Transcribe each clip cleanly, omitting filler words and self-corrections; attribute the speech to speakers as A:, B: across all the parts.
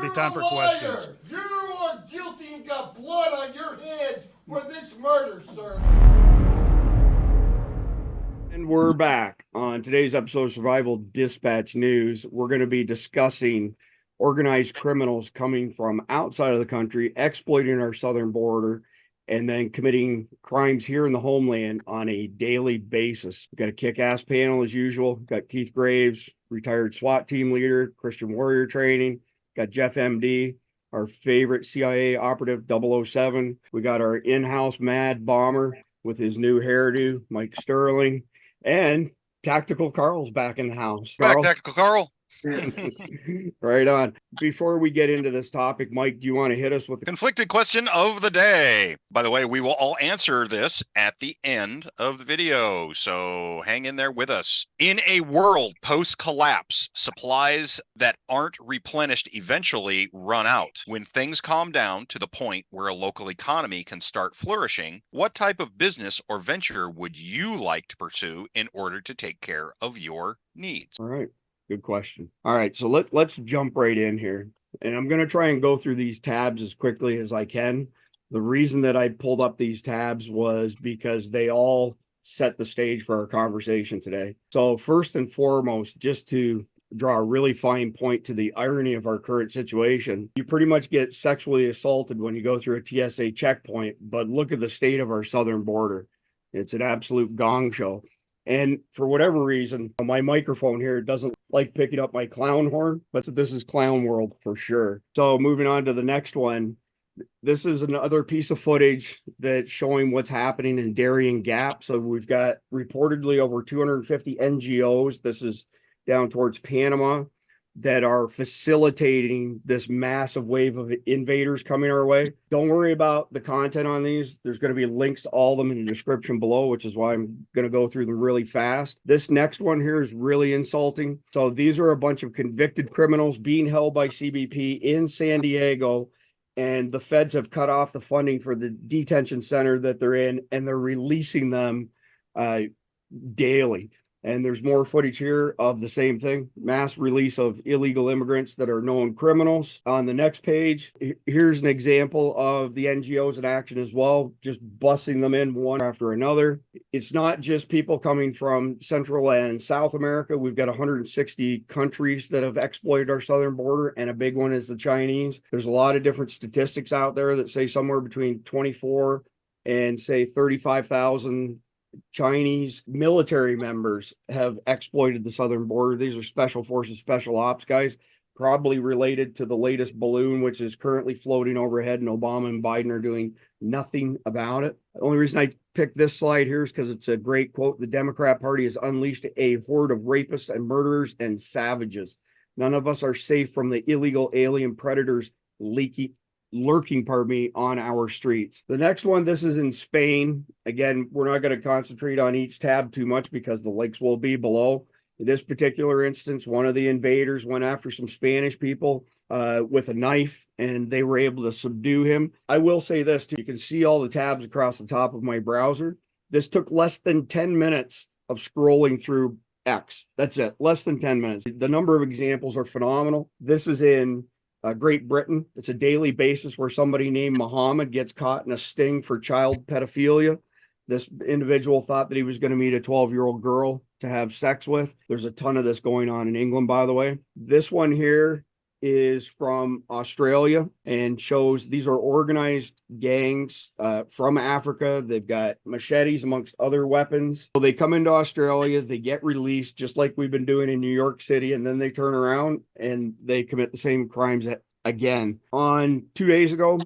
A: be time for questions.
B: You are guilty and got blood on your hands for this murder, sir.
C: And we're back on today's episode of Survival Dispatch News. We're going to be discussing organized criminals coming from outside of the country, exploiting our southern border, and then committing crimes here in the homeland on a daily basis. We've got a kick-ass panel as usual. We've got Keith Graves, retired SWAT team leader, Christian Warrior training. Got Jeff MD, our favorite CIA operative, 007. We got our in-house mad bomber with his new hairdo, Mike Sterling. And Tactical Carl's back in the house.
D: Back, Tactical Carl.
C: Right on. Before we get into this topic, Mike, do you want to hit us with the
D: conflicted question of the day? By the way, we will all answer this at the end of the video, so hang in there with us. In a world post-collapse, supplies that aren't replenished eventually run out. When things calm down to the point where a local economy can start flourishing, what type of business or venture would you like to pursue in order to take care of your needs?
C: All right. Good question. All right, so let's jump right in here. And I'm going to try and go through these tabs as quickly as I can. The reason that I pulled up these tabs was because they all set the stage for our conversation today. So first and foremost, just to draw a really fine point to the irony of our current situation, you pretty much get sexually assaulted when you go through a TSA checkpoint, but look at the state of our southern border. It's an absolute gong show. And for whatever reason, my microphone here doesn't like picking up my clown horn, but this is clown world for sure. So moving on to the next one. This is another piece of footage that's showing what's happening in Darien Gap. So we've got reportedly over 250 NGOs. This is down towards Panama, that are facilitating this massive wave of invaders coming our way. Don't worry about the content on these. There's going to be links to all of them in the description below, which is why I'm going to go through them really fast. This next one here is really insulting. So these are a bunch of convicted criminals being held by CBP in San Diego, and the feds have cut off the funding for the detention center that they're in, and they're releasing them daily. And there's more footage here of the same thing, mass release of illegal immigrants that are known criminals. On the next page, here's an example of the NGOs in action as well, just busting them in one after another. It's not just people coming from Central and South America. We've got 160 countries that have exploited our southern border, and a big one is the Chinese. There's a lot of different statistics out there that say somewhere between 24 and say 35,000 Chinese military members have exploited the southern border. These are special forces, special ops guys, probably related to the latest balloon, which is currently floating overhead, and Obama and Biden are doing nothing about it. The only reason I picked this slide here is because it's a great quote. The Democrat Party has unleashed a horde of rapists and murderers and savages. None of us are safe from the illegal alien predators lurking on our streets. The next one, this is in Spain. Again, we're not going to concentrate on each tab too much because the links will be below. In this particular instance, one of the invaders went after some Spanish people with a knife, and they were able to subdue him. I will say this too. You can see all the tabs across the top of my browser. This took less than 10 minutes of scrolling through X. That's it. Less than 10 minutes. The number of examples are phenomenal. This is in Great Britain. It's a daily basis where somebody named Muhammad gets caught in a sting for child pedophilia. This individual thought that he was going to meet a 12-year-old girl to have sex with. There's a ton of this going on in England, by the way. This one here is from Australia and shows these are organized gangs from Africa. They've got machetes amongst other weapons. So they come into Australia, they get released just like we've been doing in New York City, and then they turn around and they commit the same crimes again. On 2 days ago,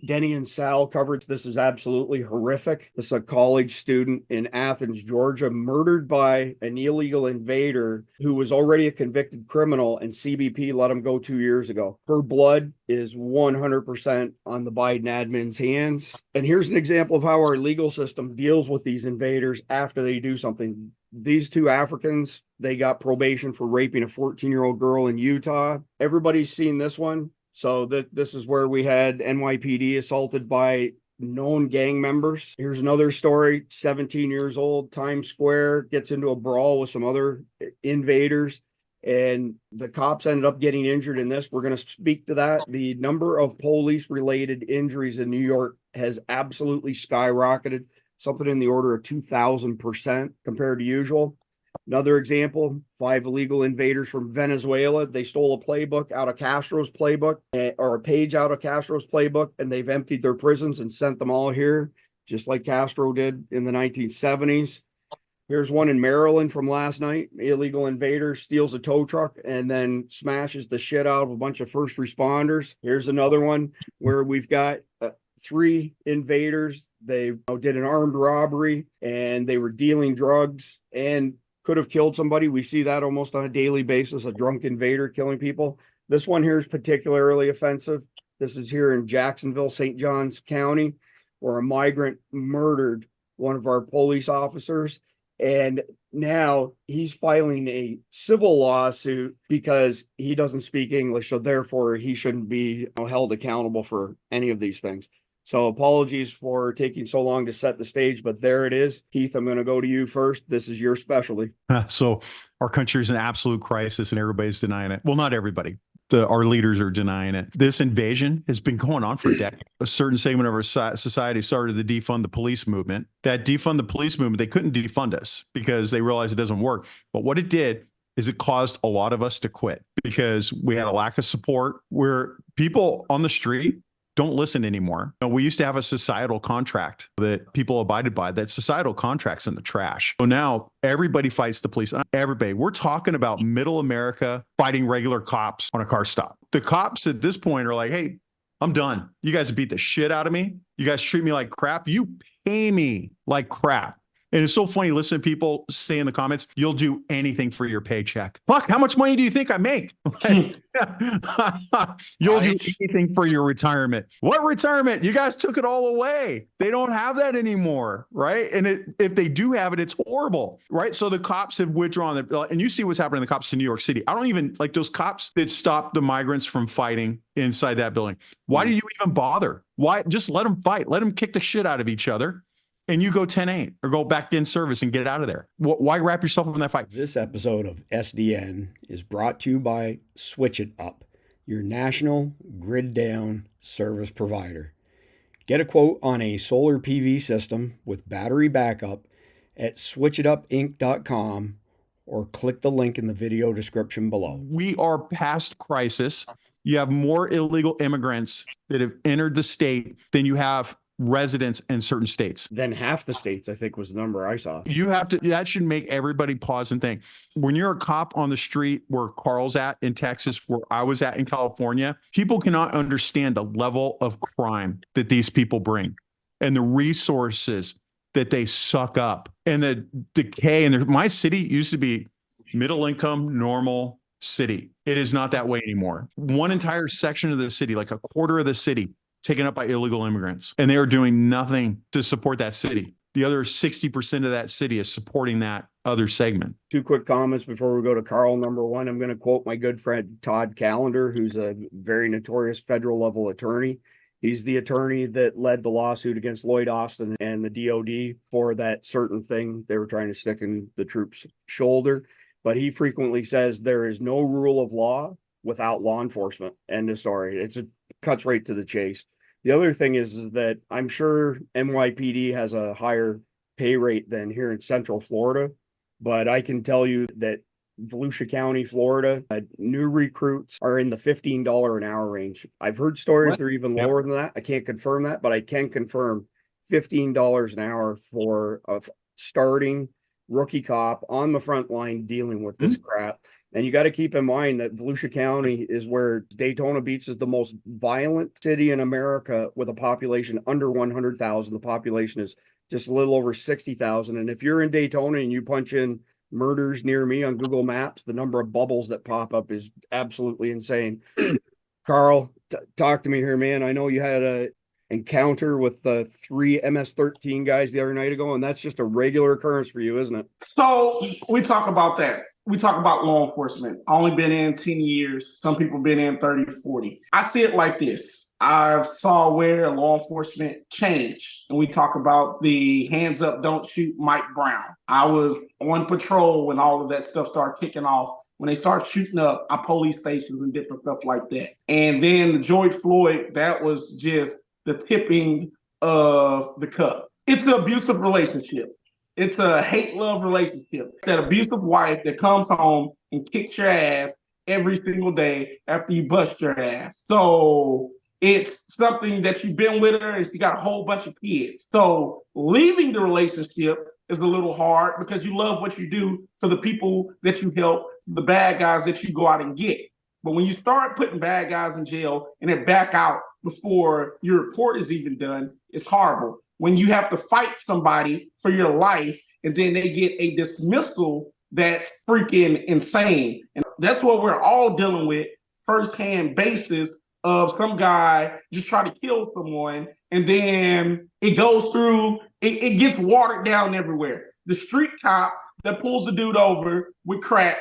C: Denny and Sal covered. This is absolutely horrific. This is a college student in Athens, Georgia, murdered by an illegal invader who was already a convicted criminal, and CBP let him go 2 years ago. Her blood is 100% on the Biden admin's hands. And here's an example of how our legal system deals with these invaders after they do something. These two Africans, they got probation for raping a 14-year-old girl in Utah. Everybody's seen this one. So this is where we had NYPD assaulted by known gang members. Here's another story, 17 years old, Times Square, gets into a brawl with some other invaders, and the cops ended up getting injured in this. We're going to speak to that. The number of police related injuries in New York has absolutely skyrocketed, something in the order of 2,000% compared to usual. Another example, 5 illegal invaders from Venezuela. They stole a playbook out of Castro's playbook, or a page out of Castro's playbook, and they've emptied their prisons and sent them all here, just like Castro did in the 1970s. Here's one in Maryland from last night. Illegal invader steals a tow truck and then smashes the shit out of a bunch of first responders. Here's another one where we've got 3 invaders. They did an armed robbery and they were dealing drugs and could have killed somebody. We see that almost on a daily basis, a drunk invader killing people. This one here is particularly offensive. This is here in Jacksonville, St. Johns County, where a migrant murdered one of our police officers. And now he's filing a civil lawsuit because he doesn't speak English. So therefore he shouldn't be held accountable for any of these things. So apologies for taking so long to set the stage, but there it is. Keith, I'm going to go to you first. This is your specialty.
A: So our country is in absolute crisis and everybody's denying it. Well, not everybody. Our leaders are denying it. This invasion has been going on for decades. A certain segment of our society started to defund the police movement. That defund the police movement, they couldn't defund us because they realized it doesn't work. But what it did is it caused a lot of us to quit because we had a lack of support where people on the street don't listen anymore. We used to have a societal contract that people abided by. That societal contract's in the trash. So now everybody fights the police. Everybody. We're talking about middle America fighting regular cops on a car stop. The cops at this point are like, hey, I'm done. You guys beat the shit out of me. You guys treat me like crap. You pay me like crap. And it's so funny, listen to people say in the comments, you'll do anything for your paycheck. Fuck, how much money do you think I make? You'll do anything for your retirement. What retirement? You guys took it all away. They don't have that anymore, right? And if they do have it, it's horrible, right? So the cops have withdrawn. And you see what's happening to the cops in New York City. I don't even, like those cops that stopped the migrants from fighting inside that building. Why do you even bother? Why? Just let them fight. Let them kick the shit out of each other. And you go 10-8 or go back in service and get out of there. Why wrap yourself up in that fight?
C: This episode of SDN is brought to you by Switch It Up, your national grid down service provider. Get a quote on a solar PV system with battery backup at switchitupinc.com or click the link in the video description below.
A: We are past crisis. You have more illegal immigrants that have entered the state than you have residents in certain states.
C: Then half the states, I think, was the number I saw.
A: You have to, that should make everybody pause and think. When you're a cop on the street where Carl's at in Texas, where I was at in California, people cannot understand the level of crime that these people bring and the resources that they suck up and the decay. And my city used to be middle income, normal city. It is not that way anymore. One entire section of the city, like a quarter of the city, taken up by illegal immigrants, and they are doing nothing to support that city. The other 60% of that city is supporting that other segment.
C: 2 quick comments before we go to Carl. Number 1, I'm going to quote my good friend Todd Callender, who's a very notorious federal level attorney. He's the attorney that led the lawsuit against Lloyd Austin and the DOD for that certain thing they were trying to stick in the troops' shoulder. But he frequently says there is no rule of law without law enforcement. End of story. It cuts right to the chase. The other thing is that I'm sure NYPD has a higher pay rate than here in Central Florida, but I can tell you that Volusia County, Florida, new recruits are in the $15 an hour range. I've heard stories they're even lower than that. I can't confirm that, but I can confirm $15 an hour for a starting rookie cop on the front line dealing with this crap. And you got to keep in mind that Volusia County is where Daytona Beach is the most violent city in America with a population under 100,000. The population is just a little over 60,000. And if you're in Daytona and you punch in murders near me on Google Maps, the number of bubbles that pop up is absolutely insane. Carl, talk to me here, man. I know you had a encounter with the 3 MS-13 guys the other night ago, and that's just a regular occurrence for you, isn't it?
E: So we talk about that. We talk about law enforcement. I only been in 10 years. Some people been in 30, 40. I see it like this. I saw where law enforcement changed. And we talk about the hands up, don't shoot Mike Brown. I was on patrol when all of that stuff started kicking off when they start shooting up our police stations and different stuff like that. And then the George Floyd, that was just the tipping of the cup. It's an abusive relationship. It's a hate-love relationship. That abusive wife that comes home and kicks your ass every single day after you bust your ass. So it's something that you've been with her and she got a whole bunch of kids. So leaving the relationship is a little hard because you love what you do for the people that you help, the bad guys that you go out and get. But when you start putting bad guys in jail and then back out before your report is even done, it's horrible. When you have to fight somebody for your life and then they get a dismissal, that's freaking insane. And that's what we're all dealing with, firsthand basis of some guy just trying to kill someone. And then it goes through, it gets watered down everywhere. The street cop that pulls the dude over with crack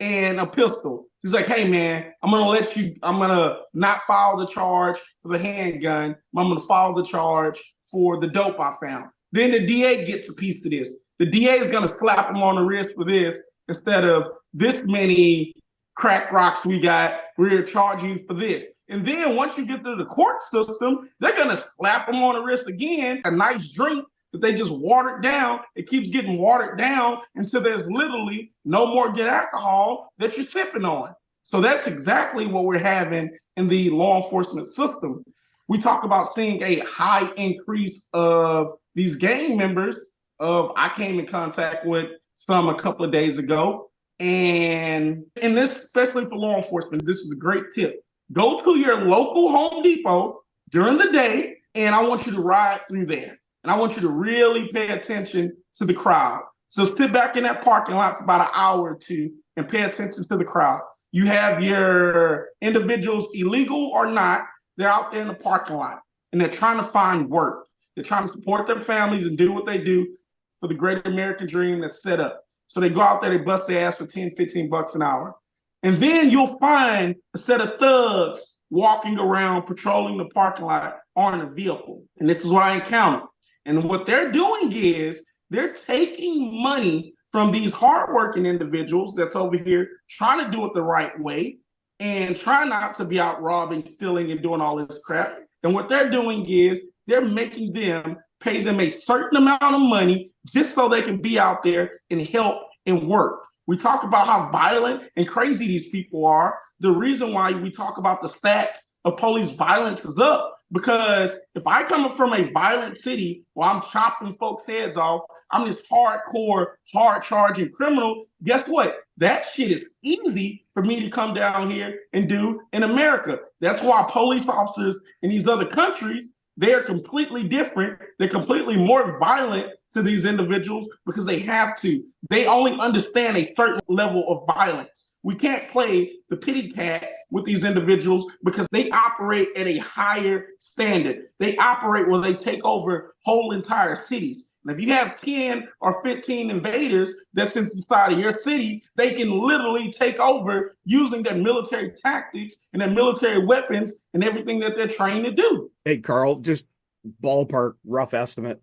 E: and a pistol. He's like, hey man, I'm gonna not file the charge for the handgun. I'm gonna file the charge for the dope I found. Then the DA gets a piece of this. The DA is gonna slap him on the wrist for this instead of this many crack rocks we got, we're charging you for this. And then once you get to the court system, they're gonna slap him on the wrist again, a nice drink that they just watered down. It keeps getting watered down until there's literally no more good alcohol that you're sipping on. So that's exactly what we're having in the law enforcement system. We talk about seeing a high increase of these gang members. I came in contact with some a couple of days ago. And this, especially for law enforcement, this is a great tip. Go to your local Home Depot during the day, and I want you to ride through there. And I want you to really pay attention to the crowd. So sit back in that parking lot for about an hour or two and pay attention to the crowd. You have your individuals, illegal or not, they're out there in the parking lot and they're trying to find work. They're trying to support their families and do what they do for the great American dream that's set up. So they go out there, they bust their ass for 10, 15 bucks an hour. And then you'll find a set of thugs walking around, patrolling the parking lot or in a vehicle. And this is what I encountered. And what they're doing is they're taking money from these hardworking individuals that's over here trying to do it the right way and trying not to be out robbing, stealing, and doing all this crap. And what they're doing is they're making them pay them a certain amount of money just so they can be out there and help and work. We talk about how violent and crazy these people are. The reason why we talk about the stats of police violence is up, because if I come from a violent city where I'm chopping folks' heads off, I'm this hardcore, hard-charging criminal, guess what? That shit is easy for me to come down here and do in America. That's why police officers in these other countries, they are completely different. They're completely more violent to these individuals because they have to. They only understand a certain level of violence. We can't play the pity cat with these individuals because they operate at a higher standard. They operate where they take over whole entire cities. And if you have 10 or 15 invaders that's inside of your city, they can literally take over using their military tactics and their military weapons and everything that they're trained to do.
C: Hey, Carl, just ballpark rough estimate.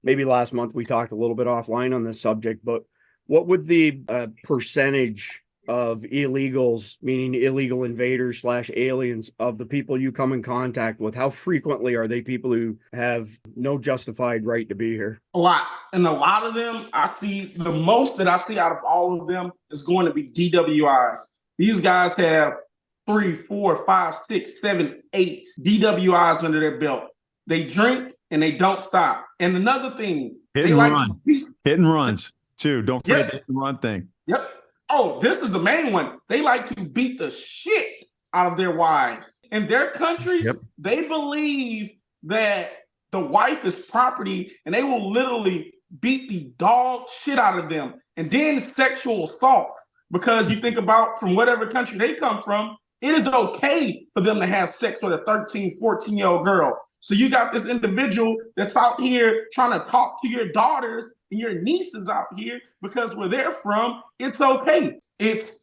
C: Maybe last month we talked a little bit offline on this subject, but what would the percentage of illegals, meaning illegal invaders / aliens, of the people you come in contact with, how frequently are they people who have no justified right to be here?
E: A lot. And a lot of them, I see, the most that I see out of all of them is going to be DWIs. These guys have 3, 4, 5, 6, 7, 8 DWIs under their belt. They drink and they don't stop. And another thing,
A: hit and runs too. Don't forget the hit and run thing.
E: Yep. Oh, this is the main one. They like to beat the shit out of their wives. In their countries, they believe that the wife is property and they will literally beat the dog shit out of them. And then sexual assault, because you think about from whatever country they come from, it is okay for them to have sex with a 13, 14-year-old girl. So you got this individual that's out here trying to talk to your daughters and your nieces out here because where they're from, it's okay.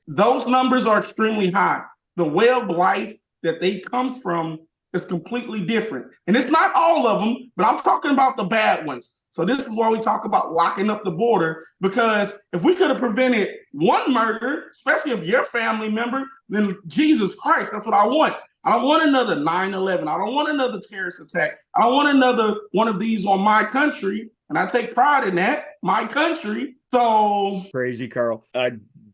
E: Those numbers are extremely high. The way of life that they come from is completely different. And it's not all of them, but I'm talking about the bad ones. So this is why we talk about locking up the border, because if we could have prevented one murder, especially of your family member, then Jesus Christ, that's what I want. I don't want another 9/11. I don't want another terrorist attack. I don't want another one of these on my country. And I take pride in that, my country. So
C: crazy, Carl.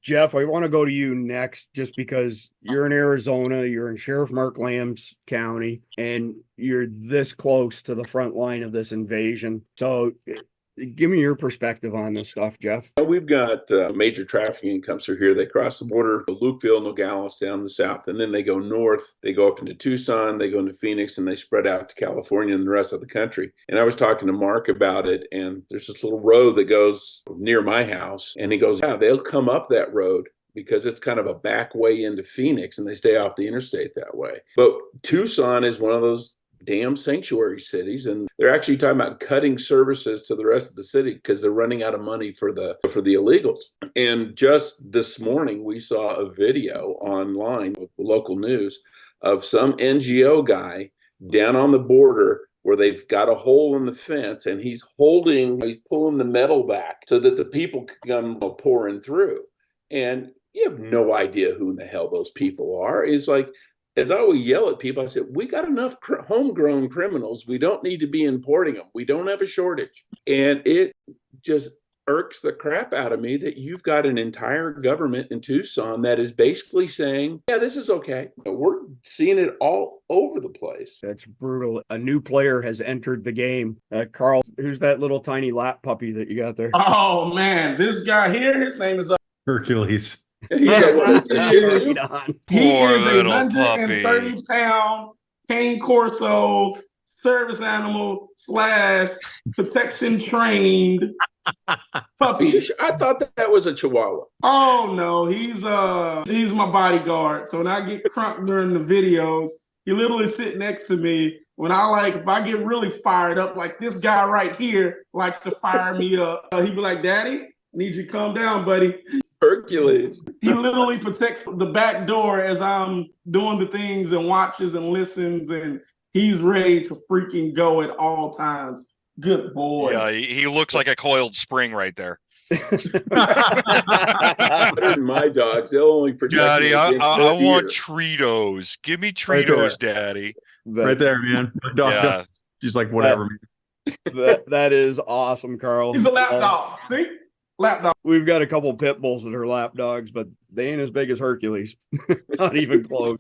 C: Jeff, I want to go to you next just because you're in Arizona, you're in Sheriff Mark Lamb's county, and you're this close to the front line of this invasion. So give me your perspective on this stuff, Jeff.
F: We've got major trafficking comes through here. They cross the border, Lukeville, Nogales down the south, and then they go north. They go up into Tucson, they go into Phoenix, and they spread out to California and the rest of the country. And I was talking to Mark about it, and there's this little road that goes near my house, and he goes, yeah, they'll come up that road because it's kind of a back way into Phoenix, and they stay off the interstate that way. But Tucson is one of those damn sanctuary cities, and they're actually talking about cutting services to the rest of the city because they're running out of money for the illegals. And just this morning we saw a video online with local news of some NGO guy down on the border where they've got a hole in the fence, and he's pulling the metal back so that the people can come pouring through. And you have no idea who in the hell those people are. It's like, as I always yell at people, I said, we got enough homegrown criminals. We don't need to be importing them. We don't have a shortage. And it just irks the crap out of me that you've got an entire government in Tucson that is basically saying, yeah, this is okay. We're seeing it all over the place.
C: That's brutal. A new player has entered the game. Carl, who's that little tiny lap puppy that you got there?
E: Oh, man, this guy here, his name is
A: Hercules.
E: He is a
D: little
E: 130-pound cane corso service animal / protection trained puppy.
F: I thought that was a Chihuahua.
E: Oh no, he's my bodyguard. So when I get crunk during the videos, he literally sit next to me. When if I get really fired up, like this guy right here likes to fire me up. He'd be like, Daddy, I need you to calm down, buddy.
F: Hercules.
E: He literally protects the back door as I'm doing the things and watches and listens, and he's ready to freaking go at all times. Good boy.
D: Yeah, he looks like a coiled spring right there.
F: Better than my dogs. They'll only protect
D: Daddy,
F: me
D: I
F: against
D: want
F: deer.
D: Tritos. Give me Tritos, Daddy.
A: Right there, man. My dog,
D: Yeah.
A: she's like, whatever.
C: That is awesome, Carl.
E: He's a lap dog. See? Lap dog.
C: We've got a couple pit bulls that are lap dogs, but they ain't as big as Hercules. Not even close.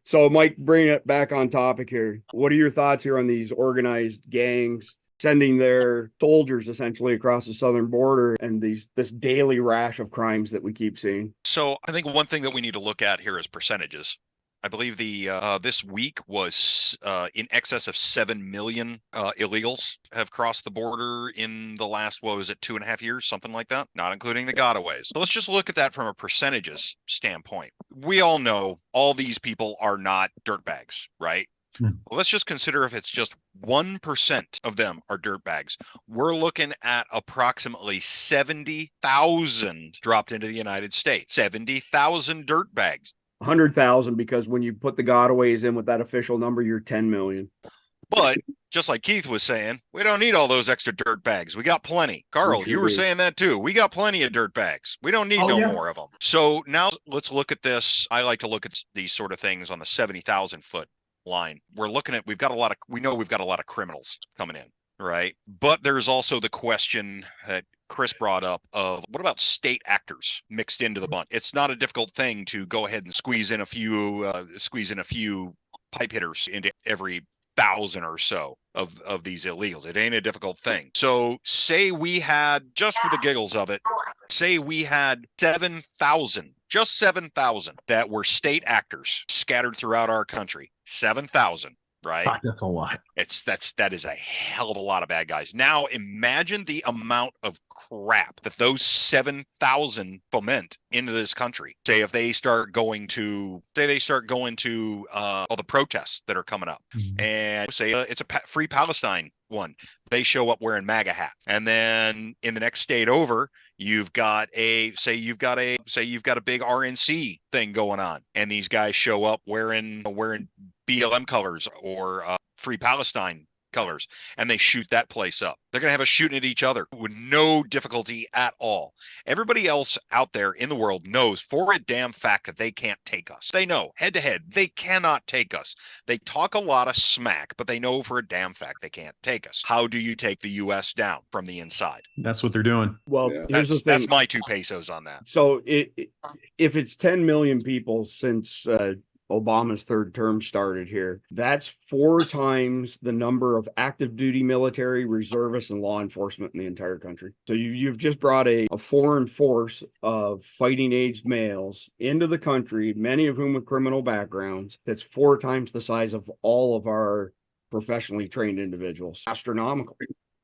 C: So, Mike, bring it back on topic here. What are your thoughts here on these organized gangs sending their soldiers essentially across the southern border and this daily rash of crimes that we keep seeing?
D: So I think one thing that we need to look at here is percentages. I believe this week was in excess of 7 million illegals have crossed the border in the last, 2.5 years, something like that, not including the gotaways. So let's just look at that from a percentages standpoint. We all know all these people are not dirtbags, right? Well, let's just consider if it's just 1% of them are dirtbags. We're looking at approximately 70,000 dropped into the United States. 70,000 dirtbags.
C: 100,000, because when you put the gotaways in with that official number, you're 10 million.
D: But just like Keith was saying, we don't need all those extra dirt bags. We got plenty. Carl, you were saying that too. We got plenty of dirt bags. We don't need more of them. So now let's look at this. I like to look at these sort of things on the 70,000 foot line. We're looking at, we know we've got a lot of criminals coming in, right? But there's also the question that Chris brought up of what about state actors mixed into the bunch? It's not a difficult thing to go ahead and squeeze in a few pipe hitters into every 1,000 or so of these illegals. It ain't a difficult thing. So say we had, just for the giggles of it, say we had 7,000, just 7,000 that were state actors scattered throughout our country. 7,000. Right?
A: God, that's a lot.
D: That is a hell of a lot of bad guys. Now imagine the amount of crap that those 7,000 foment into this country. Say if they start going to all the protests that are coming up, and say it's a free Palestine one. They show up wearing MAGA hat, and then in the next state over, you've got a big RNC thing going on, and these guys show up wearing BLM colors or Free Palestine colors, and they shoot that place up. They're going to have us shooting at each other with no difficulty at all. Everybody else out there in the world knows for a damn fact that they can't take us. They know head to head, they cannot take us. They talk a lot of smack, but they know for a damn fact they can't take us. How do you take the U.S. down from the inside?
A: That's what they're doing.
C: Well,
F: Yeah.
C: here's the thing.
D: That's my 2 pesos on that.
C: So if it's 10 million people since Obama's third term started here, that's 4 times the number of active duty military, reservists, and law enforcement in the entire country. So you've just brought a foreign force of fighting aged males into the country, many of whom with criminal backgrounds, that's 4 times the size of all of our professionally trained individuals. Astronomical,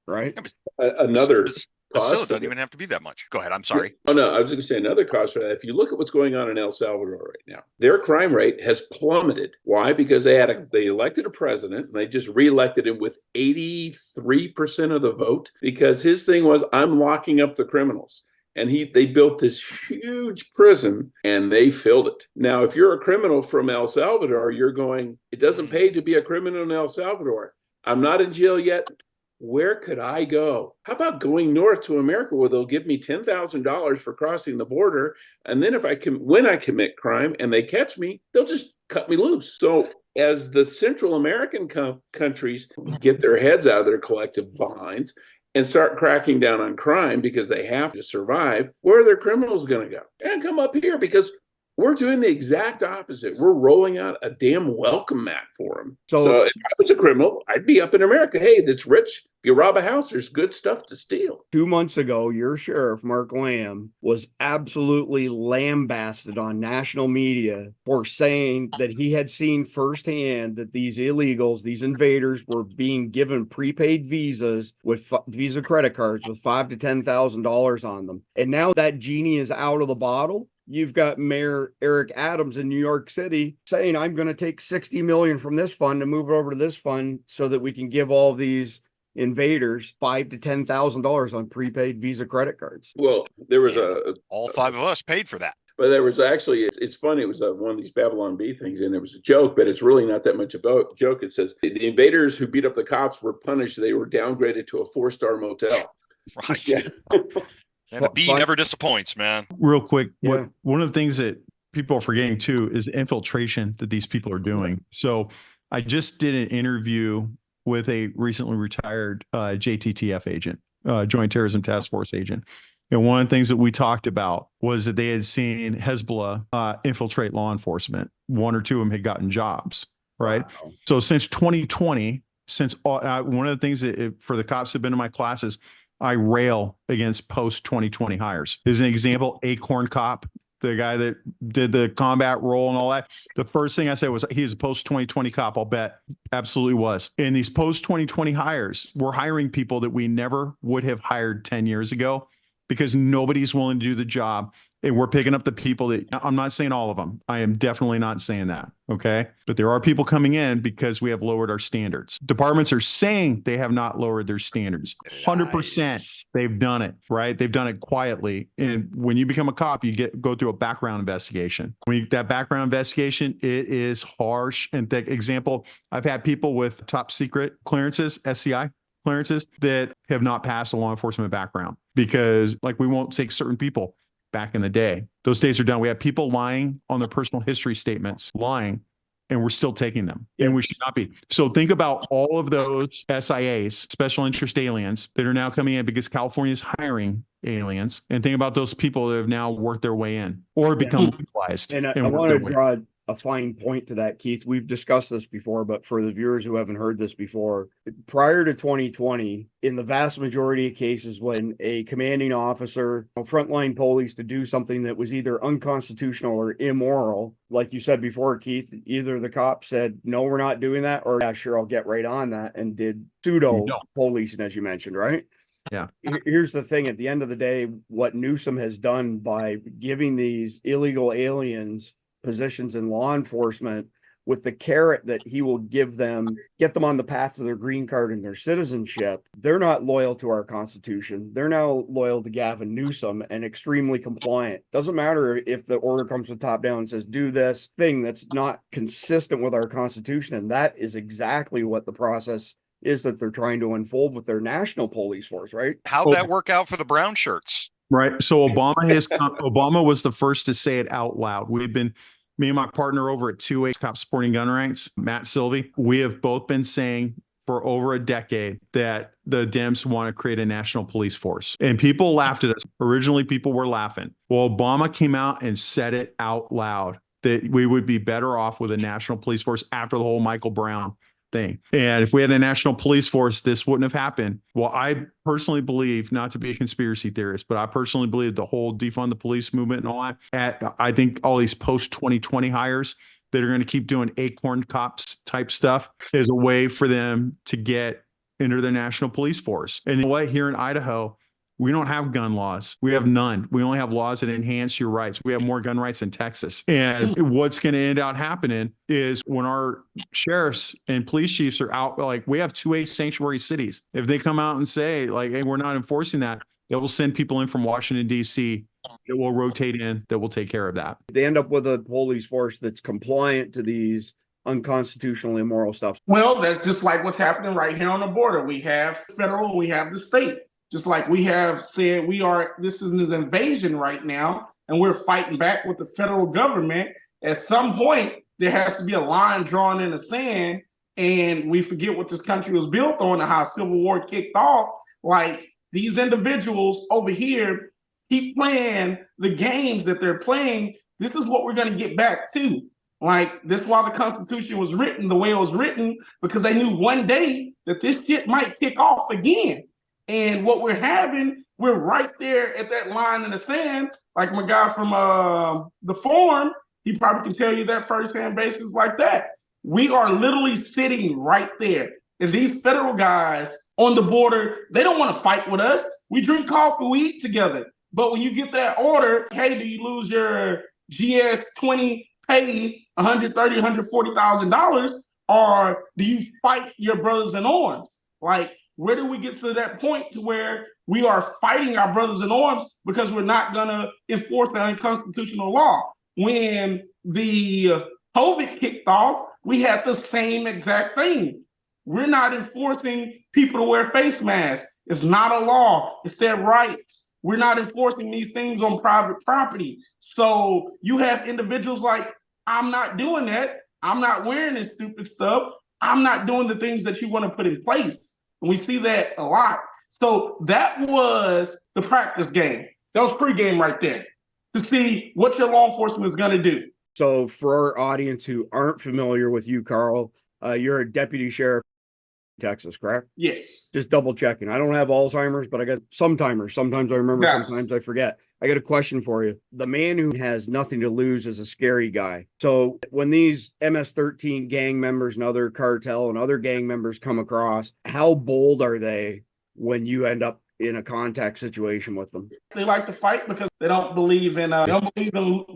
C: right?
F: Another
D: But still,
F: cost
D: it
F: for
D: doesn't even have to be that much. Go ahead. I'm sorry.
F: Oh, no, I was going to say another cost for that. If you look at what's going on in El Salvador right now, their crime rate has plummeted. Why? Because they elected a president and they just reelected him with 83% of the vote, because his thing was, I'm locking up the criminals. And they built this huge prison and they filled it. Now, if you're a criminal from El Salvador, you're going, it doesn't pay to be a criminal in El Salvador. I'm not in jail yet. Where could I go? How about going north to America, where they'll give me $10,000 for crossing the border, and then when I commit crime and they catch me, they'll just cut me loose. So as the Central American countries get their heads out of their collective binds and start cracking down on crime because they have to survive, where are their criminals going to go? And come up here, because we're doing the exact opposite. We're rolling out a damn welcome mat for them. So if I was a criminal, I'd be up in America. Hey, that's rich. If you rob a house, there's good stuff to steal.
C: 2 months ago, your sheriff, Mark Lamb, was absolutely lambasted on national media for saying that he had seen firsthand that these illegals, these invaders, were being given prepaid visas with Visa credit cards with $5,000 to $10,000 on them. And now that genie is out of the bottle. You've got Mayor Eric Adams in New York City saying, I'm going to take 60 million from this fund and move it over to this fund so that we can give all these invaders $5,000 to $10,000 on prepaid Visa credit cards.
F: Well, there was
D: all 5 of us paid for that.
F: But there was actually, it's funny, it was one of these Babylon Bee things, and it was a joke, but it's really not that much of a joke. It says the invaders who beat up the cops were punished. They were downgraded to a 4-star motel.
D: Right.
F: Yeah.
D: And the bee never disappoints, man.
A: Real quick,
C: Yeah.
A: one of the things that people are forgetting too is the infiltration that these people are doing. So I just did an interview with a recently retired JTTF agent, Joint Terrorism Task Force agent. And one of the things that we talked about was that they had seen Hezbollah infiltrate law enforcement. 1 or 2 of them had gotten jobs, right?
F: Wow.
A: So since 2020, one of the things that for the cops that have been in my classes, I rail against post 2020 hires. As an example, Acorn Cop, the guy that did the combat role and all that. The first thing I said was he's a post 2020 cop. I'll bet absolutely was. And these post 2020 hires, we're hiring people that we never would have hired 10 years ago because nobody's willing to do the job. And we're picking up the people that, I'm not saying all of them. I am definitely not saying that. Okay. But there are people coming in because we have lowered our standards. Departments are saying they have not lowered their standards. 100% they've done it, right? They've done it quietly. And when you become a cop, you go through a background investigation. That background investigation, it is harsh. And the example, I've had people with top secret clearances, SCI clearances, that have not passed a law enforcement background because we won't take certain people. Back in the day, those days are done. We have people lying on their personal history statements, lying, and we're still taking them. And we should not be. So think about all of those SIAs, special interest aliens, that are now coming in because California is hiring aliens. And think about those people that have now worked their way in or become legalized.
C: And I want to draw a fine point to that, Keith. We've discussed this before, but for the viewers who haven't heard this before, prior to 2020, in the vast majority of cases, when a commanding officer, frontline police, to do something that was either unconstitutional or immoral, like you said before, Keith, either the cop said, no, we're not doing that, or yeah, sure, I'll get right on that, and did pseudo policing, as you mentioned, right?
A: Yeah.
C: Here's the thing. At the end of the day, what Newsom has done by giving these illegal aliens positions in law enforcement with the carrot that he will give them, get them on the path to their green card and their citizenship, they're not loyal to our Constitution. They're now loyal to Gavin Newsom and extremely compliant. Doesn't matter if the order comes from top down and says, do this thing that's not consistent with our Constitution. And that is exactly what the process is that they're trying to unfold with their national police force, right?
D: How'd that work out for the brown shirts?
A: Right. So Obama was the first to say it out loud. Me and my partner over at 2A Cop Sporting Gun Ranks, Matt Sylvie, we have both been saying for over a decade that the Dems want to create a national police force. And people laughed at us. Originally, people were laughing. Well, Obama came out and said it out loud that we would be better off with a national police force after the whole Michael Brown thing. And if we had a national police force, this wouldn't have happened. Well, I personally believe, not to be a conspiracy theorist, but I personally believe the whole defund the police movement and all that, I think all these post-2020 hires that are going to keep doing acorn cops type stuff is a way for them to get into their national police force. And you know what? Here in Idaho, we don't have gun laws. We have none. We only have laws that enhance your rights. We have more gun rights in Texas. And what's going to end up happening is when our sheriffs and police chiefs are out, like we have 2A sanctuary cities. If they come out and say like, hey, we're not enforcing that, it will send people in from Washington, D.C. that will rotate in, that will take care of that.
C: They end up with a police force that's compliant to these unconstitutional, immoral stuff.
E: Well, that's just like what's happening right here on the border. We have federal, we have the state. Just like we have said, this is an invasion right now, and we're fighting back with the federal government. At some point, there has to be a line drawn in the sand, and we forget what this country was built on and how Civil War kicked off. Like these individuals over here keep playing the games that they're playing. This is what we're going to get back to. Like, this is why the Constitution was written the way it was written, because they knew one day that this shit might kick off again. And what we're right there at that line in the sand. Like my guy from the forum, he probably can tell you that firsthand basis like that. We are literally sitting right there. And these federal guys on the border, they don't want to fight with us. We drink coffee, we eat together. But when you get that order, hey, do you lose your GS-20 pay $130,000, $140,000, or do you fight your brothers in arms? Like, where do we get to that point to where we are fighting our brothers in arms because we're not going to enforce the unconstitutional law? When the COVID kicked off, we had the same exact thing. We're not enforcing people to wear face masks. It's not a law. It's their right. We're not enforcing these things on private property. So you have individuals like, I'm not doing that. I'm not wearing this stupid stuff. I'm not doing the things that you want to put in place. And we see that a lot. So that was the practice game. That was pregame right there to see what your law enforcement is going to do.
C: So for our audience who aren't familiar with you, Carl, you're a deputy sheriff in Texas, correct?
E: Yes.
C: Just double checking. I don't have Alzheimer's, but I got some timers. Sometimes I remember,
E: Yes.
C: Sometimes I forget. I got a question for you. The man who has nothing to lose is a scary guy. So when these MS-13 gang members and other cartel and other gang members come across, how bold are they when you end up in a contact situation with them?
E: They like to fight because they don't believe in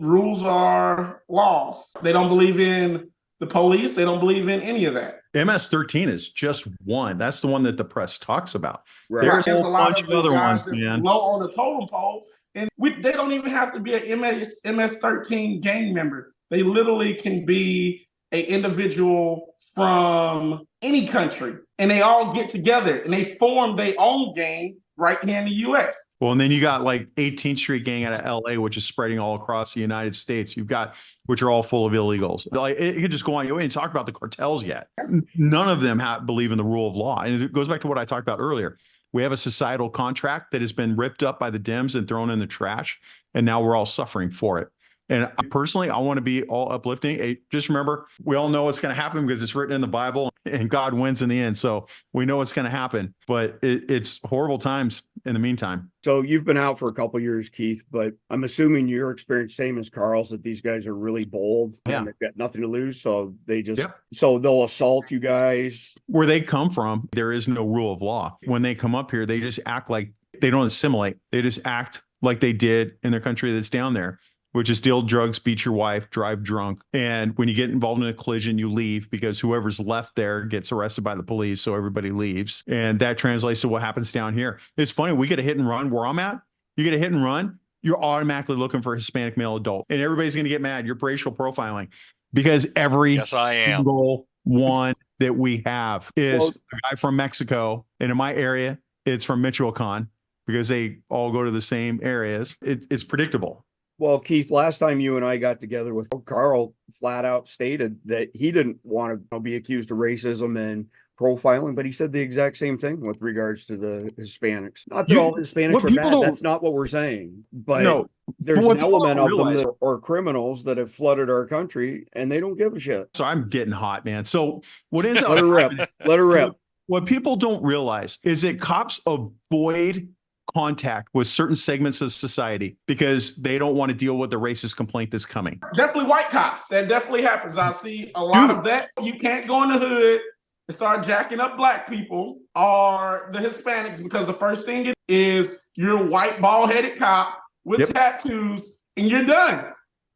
E: rules or laws. They don't believe in the police. They don't believe in any of that.
A: MS-13 is just one. That's the one that the press talks about.
C: Right.
A: There's
E: a lot of
A: other
E: guys
A: ones,
E: that's
A: man.
E: low on the totem pole, and they don't even have to be an MS-13 gang member. They literally can be an individual from any country, and they all get together and they form their own gang right here in the U.S.
A: Well, and then you got like 18th Street Gang out of LA, which is spreading all across the United States. You've got, which are all full of illegals. Like it could just go on. You ain't talk about the cartels yet. None of them believe in the rule of law. And it goes back to what I talked about earlier. We have a societal contract that has been ripped up by the Dems and thrown in the trash. And now we're all suffering for it. And personally, I want to be all uplifting. Just remember, we all know what's going to happen because it's written in the Bible and God wins in the end. So we know what's going to happen, but it's horrible times in the meantime.
C: So you've been out for a couple of years, Keith, but I'm assuming your experience, same as Carl's, that these guys are really bold.
A: Yeah.
C: And they've got nothing to lose. So they just,
A: Yep.
C: So they'll assault you guys.
A: Where they come from, there is no rule of law. When they come up here, they just act like they don't assimilate. They just act like they did in their country that's down there, which is deal drugs, beat your wife, drive drunk. And when you get involved in a collision, you leave because whoever's left there gets arrested by the police. So everybody leaves. And that translates to what happens down here. It's funny. We get a hit and run where I'm at. You get a hit and run, you're automatically looking for a Hispanic male adult. And everybody's going to get mad. You're racial profiling because every
D: Yes, I am.
A: single one that we have is a guy from Mexico. And in my area, it's from Michoacan because they all go to the same areas. It's predictable.
C: Well, Keith, last time you and I got together with Carl, flat out stated that he didn't want to be accused of racism and profiling, but he said the exact same thing with regards to the Hispanics. Not that all Hispanics are bad. That's not what we're saying. But there's an element of them that are criminals that have flooded our country and they don't give a shit.
A: So I'm getting hot, man. So what ends up
C: Let her rip. Let her rip.
A: What people don't realize is that cops avoid contact with certain segments of society because they don't want to deal with the racist complaint that's coming.
E: Definitely white cops. That definitely happens. I see a lot of that. You can't go in the hood and start jacking up black people or the Hispanics because the first thing is you're a white bald-headed cop with tattoos and you're done.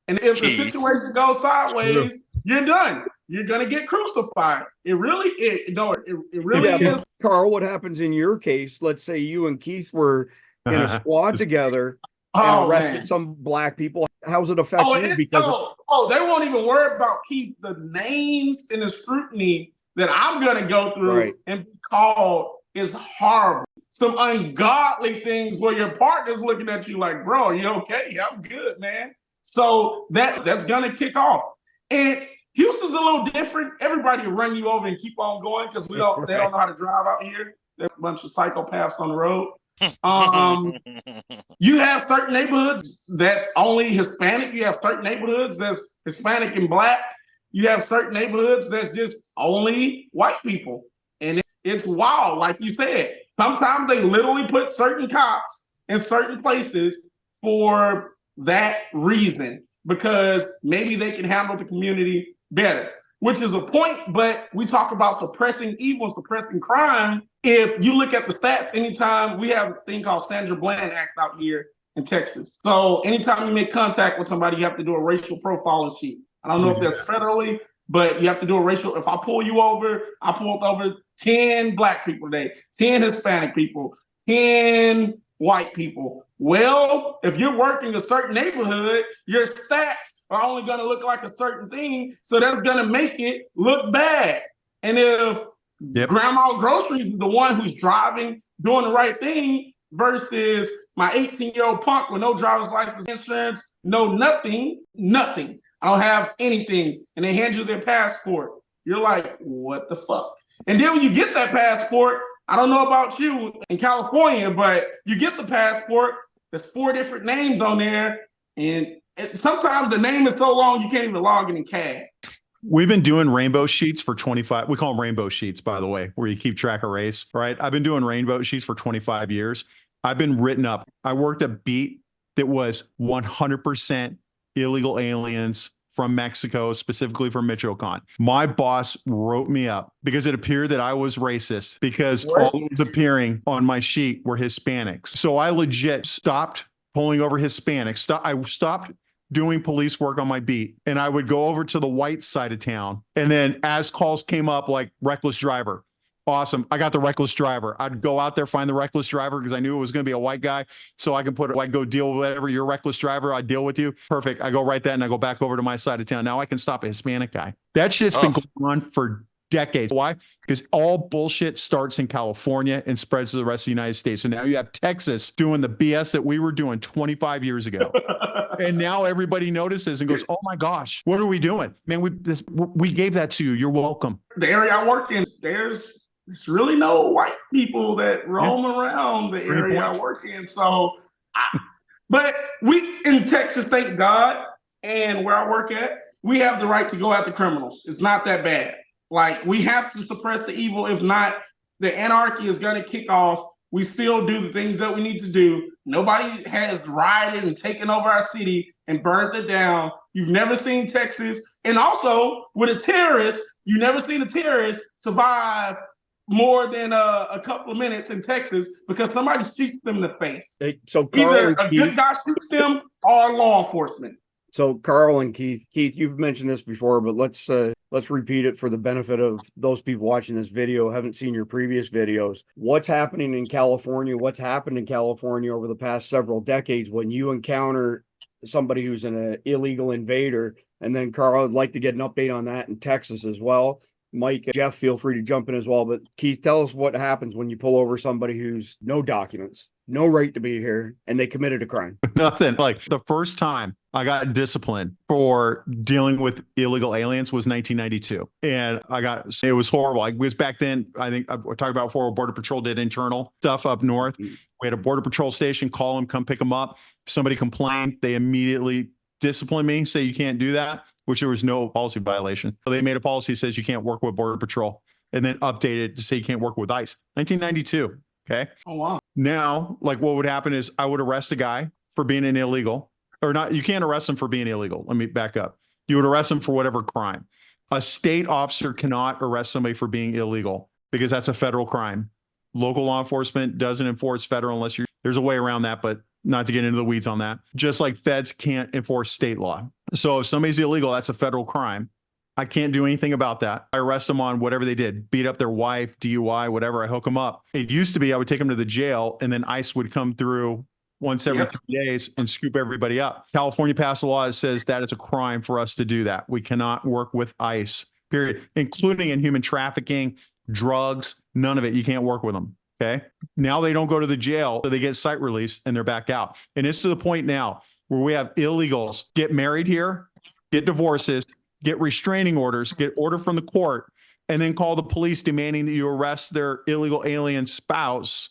E: And if the situation goes sideways, you're done. You're gonna get crucified. It really is.
C: Carl, what happens in your case? Let's say you and Keith were in a squad together and arrested some black people. How's it affect you? Because
E: they won't even worry about Keith. The names and the scrutiny that I'm gonna go through and be called is horrible. Some ungodly things where your partner's looking at you like, bro, are you okay? Yeah, I'm good, man. So that's gonna kick off. And Houston's a little different. Everybody will run you over and keep on going because they don't know how to drive out here. There's a bunch of psychopaths on the road. You have certain neighborhoods that's only Hispanic. You have certain neighborhoods that's Hispanic and black. You have certain neighborhoods that's just only white people. And it's wild, like you said. Sometimes they literally put certain cops in certain places for that reason because maybe they can handle the community better, which is a point, but we talk about suppressing evil, suppressing crime. If you look at the stats, anytime we have a thing called Sandra Bland Act out here in Texas. So anytime you make contact with somebody, you have to do a racial profiling sheet. I don't know if that's federally, but you have to do a racial. If I pull you over, I pulled over 10 black people today, 10 Hispanic people, 10 white people. Well, if you're working a certain neighborhood, your stats are only going to look like a certain thing. So that's going to make it look bad. And if Grandma Groceries is the one who's driving, doing the right thing versus my 18-year-old punk with no driver's license, insurance, no nothing. I don't have anything. And they hand you their passport. You're like, what the fuck? And then when you get that passport, I don't know about you in California, but you get the passport, there's 4 different names on there. And sometimes the name is so long, you can't even log in CAD.
A: We've been doing rainbow sheets for 25. We call them rainbow sheets, by the way, where you keep track of race, right? I've been doing rainbow sheets for 25 years. I've been written up. I worked a beat that was 100% illegal aliens from Mexico, specifically from Michoacan. My boss wrote me up because it appeared that I was racist because all that was appearing on my sheet were Hispanics. So I legit stopped pulling over Hispanics. I stopped doing police work on my beat, and I would go over to the white side of town. And then as calls came up, like reckless driver, awesome, I got the reckless driver. I'd go out there, find the reckless driver because I knew it was going to be a white guy. So I can go deal with whatever, your reckless driver, I deal with you. Perfect. I go write that and I go back over to my side of town. Now I can stop a Hispanic guy. That shit's been going on for decades. Why? Because all bullshit starts in California and spreads to the rest of the United States. And now you have Texas doing the BS that we were doing 25 years ago. And now everybody notices and goes, oh my gosh, what are we doing? Man, we gave that to you. You're welcome.
E: The area I work in, there's really no white people that roam around the area I work in. So, but we in Texas, thank God, and where I work at, we have the right to go after criminals. It's not that bad. Like, we have to suppress the evil. If not, the anarchy is going to kick off. We still do the things that we need to do. Nobody has rioted and taken over our city and burnt it down. You've never seen Texas. And also, with a terrorist, you've never seen a terrorist survive more than a couple of minutes in Texas because somebody shoots them in the face.
C: So Carl,
E: either a good guy shoots them or law enforcement.
C: So Carl and Keith, you've mentioned this before, but let's repeat it for the benefit of those people watching this video, haven't seen your previous videos. What's happening in California? What's happened in California over the past several decades when you encounter somebody who's an illegal invader? And then Carl, I'd like to get an update on that in Texas as well. Mike, Jeff, feel free to jump in as well. But Keith, tell us what happens when you pull over somebody who's no documents, no right to be here, and they committed a crime.
A: Nothing. Like the first time I got disciplined for dealing with illegal aliens was 1992. And it was horrible. It was back then, I think I talked about before, Border Patrol did internal stuff up north. We had a Border Patrol station, call them, come pick them up. Somebody complained. They immediately disciplined me, say you can't do that, which there was no policy violation. So they made a policy that says you can't work with Border Patrol and then updated to say you can't work with ICE. 1992. Okay.
E: Oh, wow.
A: Now, like what would happen is I would arrest a guy for being an illegal or not. You can't arrest him for being illegal. Let me back up. You would arrest him for whatever crime. A state officer cannot arrest somebody for being illegal because that's a federal crime. Local law enforcement doesn't enforce federal unless there's a way around that, but not to get into the weeds on that. Just like feds can't enforce state law. So if somebody's illegal, that's a federal crime. I can't do anything about that. I arrest them on whatever they did, beat up their wife, DUI, whatever. I hook them up. It used to be I would take them to the jail and then ICE would come through once every 3 days and scoop everybody up. California passed a law that says that it's a crime for us to do that. We cannot work with ICE, period, including in human trafficking, drugs, none of it. You can't work with them. Okay. Now they don't go to the jail. So they get site release and they're back out. And it's to the point now where we have illegals get married here, get divorces, get restraining orders, get order from the court, and then call the police demanding that you arrest their illegal alien spouse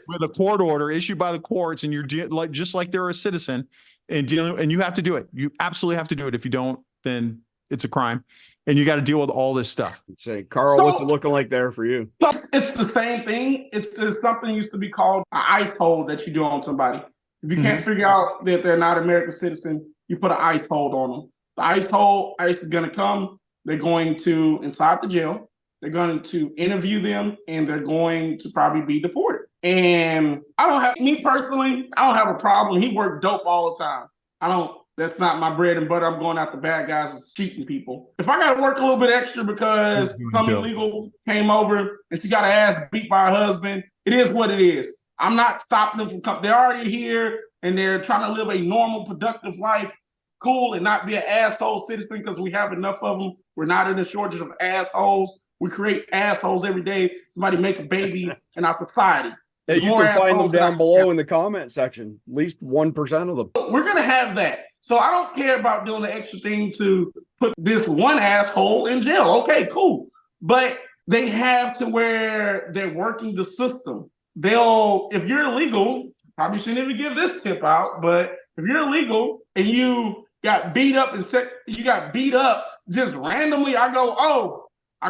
A: with a court order issued by the courts. And you're just like they're a citizen and you have to do it. You absolutely have to do it. If you don't, then it's a crime. And you got to deal with all this stuff.
C: Say, Carl, what's it looking like there for you?
E: It's the same thing. It's something used to be called an ICE hold that you do on somebody. If you can't figure out that they're not an American citizen, you put an ICE hold on them. The ICE is going to come. They're going to, inside the jail, they're going to interview them, and they're going to probably be deported. And I don't have a problem. He worked dope all the time. That's not my bread and butter. I'm going after bad guys and cheating people. If I got to work a little bit extra because some illegal came over and she got her ass beat by her husband, it is what it is. I'm not stopping them from coming. They're already here and they're trying to live a normal, productive life, cool, and not be an asshole citizen because we have enough of them. We're not in a shortage of assholes. We create assholes every day. Somebody make a baby in our society.
C: Hey, you can find them down below in the comment section. At least 1% of them.
E: We're going to have that. So I don't care about doing the extra thing to put this one asshole in jail. Okay, cool. But they have to where they're working the system. If you're illegal, probably shouldn't even give this tip out, but if you're illegal and you got beat up just randomly, I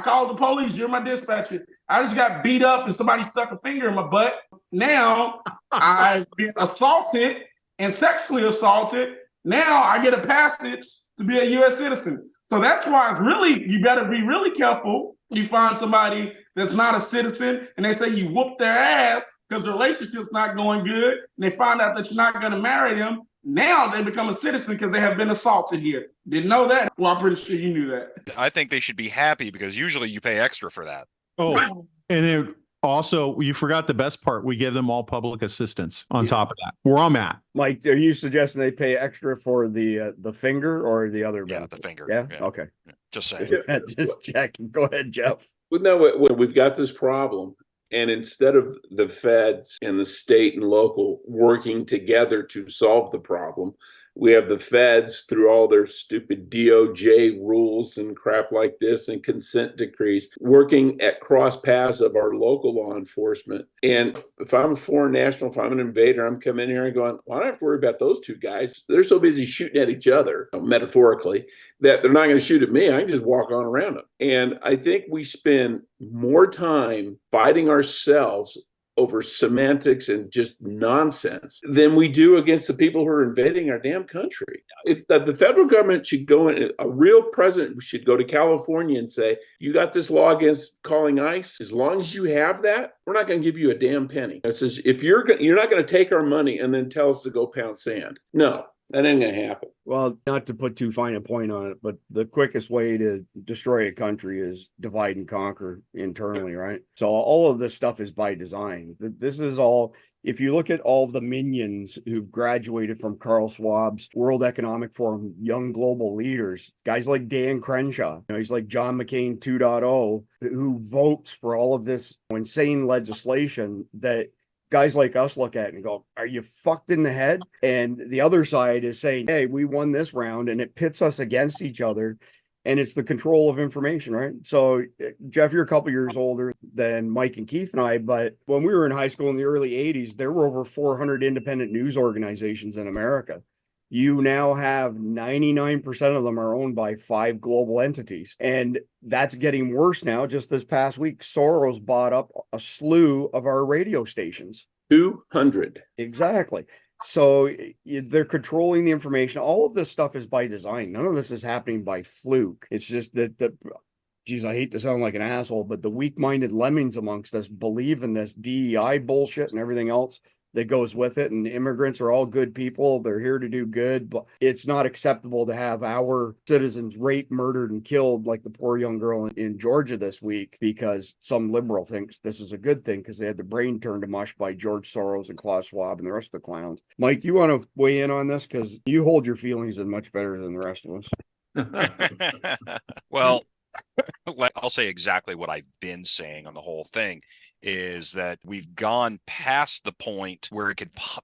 E: called the police, you're my dispatcher. I just got beat up and somebody stuck a finger in my butt. Now I've been assaulted and sexually assaulted. Now I get a passage to be a U.S. citizen. So that's why you better be really careful. You find somebody that's not a citizen and they say you whooped their ass because the relationship's not going good. And they find out that you're not going to marry them. Now they become a citizen because they have been assaulted here. Didn't know that? Well, I'm pretty sure you knew that.
D: I think they should be happy because usually you pay extra for that.
A: Oh, and then also, you forgot the best part. We give them all public assistance on top of that. Where I'm at.
C: Mike, are you suggesting they pay extra for the finger or the other
D: Yeah,
C: benefit?
D: the finger.
C: Yeah? Okay.
D: Yeah. Just saying.
C: Just checking. Go ahead, Jeff.
F: Well, no, we've got this problem. And instead of the feds and the state and local working together to solve the problem, we have the feds through all their stupid DOJ rules and crap like this and consent decrees working at cross paths of our local law enforcement. And if I'm a foreign national, if I'm an invader, I'm coming in here and going, well, I don't have to worry about those two guys. They're so busy shooting at each other, metaphorically, that they're not going to shoot at me. I can just walk on around them. And I think we spend more time fighting ourselves over semantics and just nonsense than we do against the people who are invading our damn country. If the federal government should go in, a real president should go to California and say, you got this law against calling ICE. As long as you have that, we're not going to give you a damn penny. It says, if you're not going to take our money and then tell us to go pound sand. No. That ain't gonna happen.
C: Well, not to put too fine a point on it, but the quickest way to destroy a country is divide and conquer internally, right? So all of this stuff is by design. This is all, if you look at all the minions who've graduated from Carl Schwab's World Economic Forum, young global leaders, guys like Dan Crenshaw, he's like John McCain 2.0, who votes for all of this insane legislation that guys like us look at it and go, are you fucked in the head? And the other side is saying, hey, we won this round, and it pits us against each other. And it's the control of information, right? So, Jeff, you're a couple years older than Mike and Keith and I, but when we were in high school in the early 80s, there were over 400 independent news organizations in America. You now have 99% of them are owned by 5 global entities. And that's getting worse now. Just this past week, Soros bought up a slew of our radio stations.
F: 200.
C: Exactly. So they're controlling the information. All of this stuff is by design. None of this is happening by fluke. It's just that geez, I hate to sound like an asshole, but the weak-minded lemmings amongst us believe in this DEI bullshit and everything else that goes with it. And immigrants are all good people. They're here to do good, but it's not acceptable to have our citizens raped, murdered, and killed like the poor young girl in Georgia this week because some liberal thinks this is a good thing because they had the brain turned to mush by George Soros and Klaus Schwab and the rest of the clowns. Mike, you want to weigh in on this? Because you hold your feelings in much better than the rest of us.
D: Well, I'll say exactly what I've been saying on the whole thing is that we've gone past the point where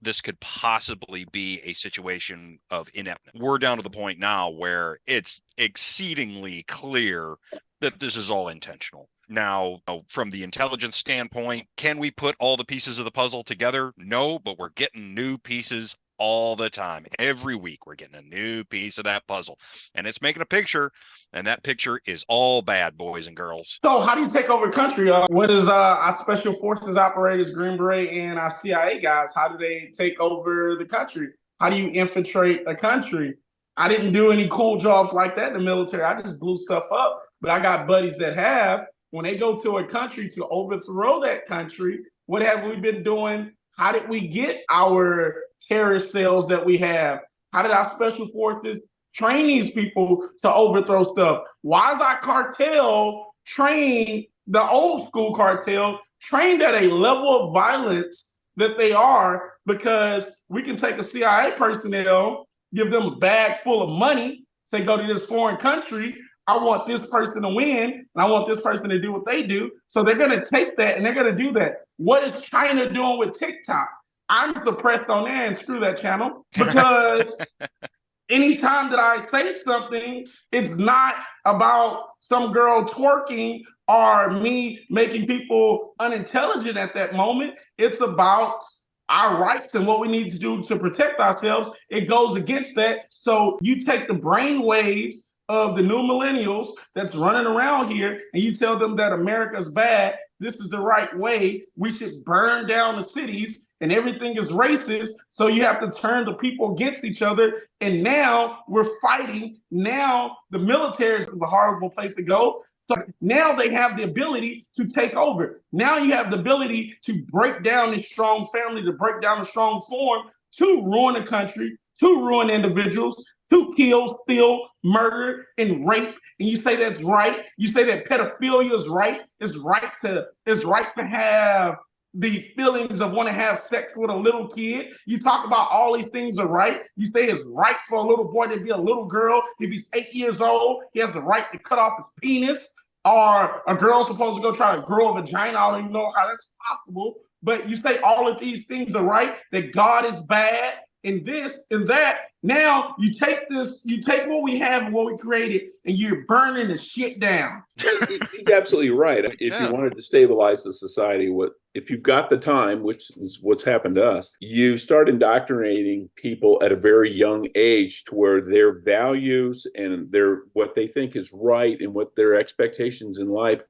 D: this could possibly be a situation of ineptness. We're down to the point now where it's exceedingly clear that this is all intentional. Now, from the intelligence standpoint, can we put all the pieces of the puzzle together? No, but we're getting new pieces all the time. Every week we're getting a new piece of that puzzle, and it's making a picture, and that picture is all bad, boys and girls.
E: So how do you take over the country? What is our special forces operators, Green Beret, and our CIA guys? How do they take over the country? How do you infiltrate a country? I didn't do any cool jobs like that in the military. I just blew stuff up, but I got buddies that have. When they go to a country to overthrow that country, what have we been doing? How did we get our terrorist cells that we have? How did our special forces train these people to overthrow stuff? Why is our cartel trained, the old school cartel, trained at a level of violence that they are? Because we can take a CIA personnel, give them a bag full of money, say, go to this foreign country. I want this person to win, and I want this person to do what they do. So they're going to take that, and they're going to do that. What is China doing with TikTok? I'm suppressed on there and screw that channel because anytime that I say something, it's not about some girl twerking or me making people unintelligent at that moment. It's about our rights and what we need to do to protect ourselves. It goes against that. So you take the brain waves of the new millennials that's running around here and you tell them that America's bad, this is the right way, we should burn down the cities and everything is racist, so you have to turn the people against each other, and now we're fighting. Now the military is a horrible place to go. So now they have the ability to take over. Now you have the ability to break down this strong family, to break down a strong form, to ruin a country, to ruin individuals, to kill, steal, murder, and rape. And you say that's right. You say that pedophilia is right. It's right to have the feelings of want to have sex with a little kid. You talk about all these things are right. You say it's right for a little boy to be a little girl. If he's 8 years old, he has the right to cut off his penis. Or a girl's supposed to go try to grow a vagina. I don't even know how that's possible. But you say all of these things are right, that God is bad, and this and that. Now you take what we have and what we created, and you're burning the shit down.
F: He's absolutely right. If you wanted to stabilize the society, if you've got the time, which is what's happened to us, you start indoctrinating people at a very young age to where their values and what they think is right and what their expectations in life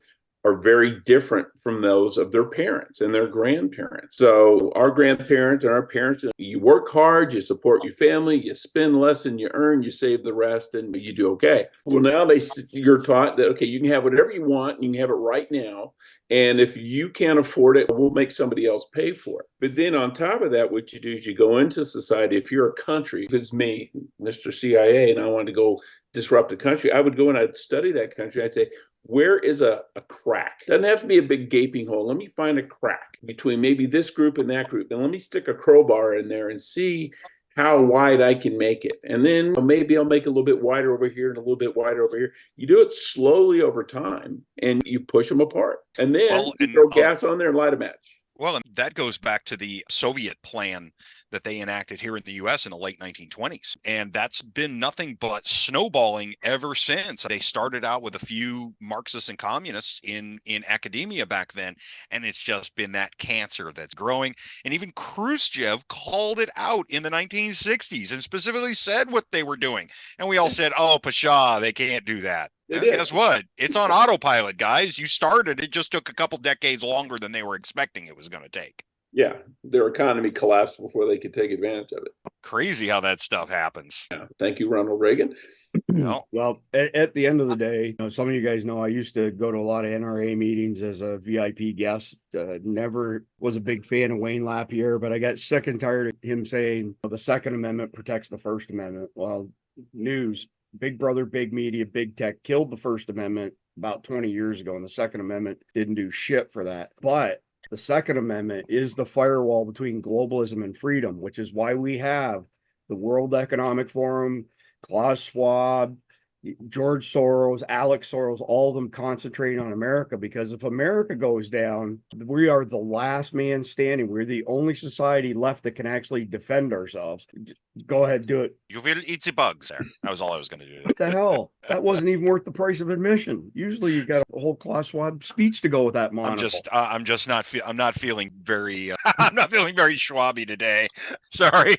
F: are very different from those of their parents and their grandparents. So our grandparents and our parents, you work hard, you support your family, you spend less than you earn, you save the rest, and you do okay. Well, now you're taught that, okay, you can have whatever you want, you can have it right now. And if you can't afford it, we'll make somebody else pay for it. But then on top of that, what you do is you go into society. If you're a country, if it's me, Mr. CIA, and I wanted to go disrupt a country, I would go and I'd study that country. I'd say, where is a crack? Doesn't have to be a big gaping hole. Let me find a crack between maybe this group and that group. And let me stick a crowbar in there and see how wide I can make it. And then maybe I'll make it a little bit wider over here and a little bit wider over here. You do it slowly over time and you push them apart. And then you throw gas on there and light a match.
D: Well, and that goes back to the Soviet plan that they enacted here in the U.S. in the late 1920s. And that's been nothing but snowballing ever since. They started out with a few Marxists and communists in academia back then, and it's just been that cancer that's growing. And even Khrushchev called it out in the 1960s and specifically said what they were doing. And we all said, oh, Pasha, they can't do that. And guess what? It's on autopilot, guys. You started. It just took a couple decades longer than they were expecting it was going to take.
F: Yeah, their economy collapsed before they could take advantage of it.
D: Crazy how that stuff happens.
F: Yeah. Thank you, Ronald Reagan.
C: Well, at the end of the day, some of you guys know I used to go to a lot of NRA meetings as a VIP guest. Never was a big fan of Wayne Lapierre, but I got sick and tired of him saying the Second Amendment protects the First Amendment. Well, news. Big brother, big media, big tech killed the First Amendment about 20 years ago, and the Second Amendment didn't do shit for that. But the Second Amendment is the firewall between globalism and freedom, which is why we have the World Economic Forum, Klaus Schwab, George Soros, Alex Soros, all of them concentrating on America, because if America goes down, we are the last man standing. We're the only society left that can actually defend ourselves. Go ahead, do it.
D: You will eat the bugs there. That was all I was going to do.
C: What the hell? That wasn't even worth the price of admission. Usually you got a whole Klaus Schwab speech to go with that monocle.
D: I'm not feeling very, I'm not feeling very Schwabby today. Sorry.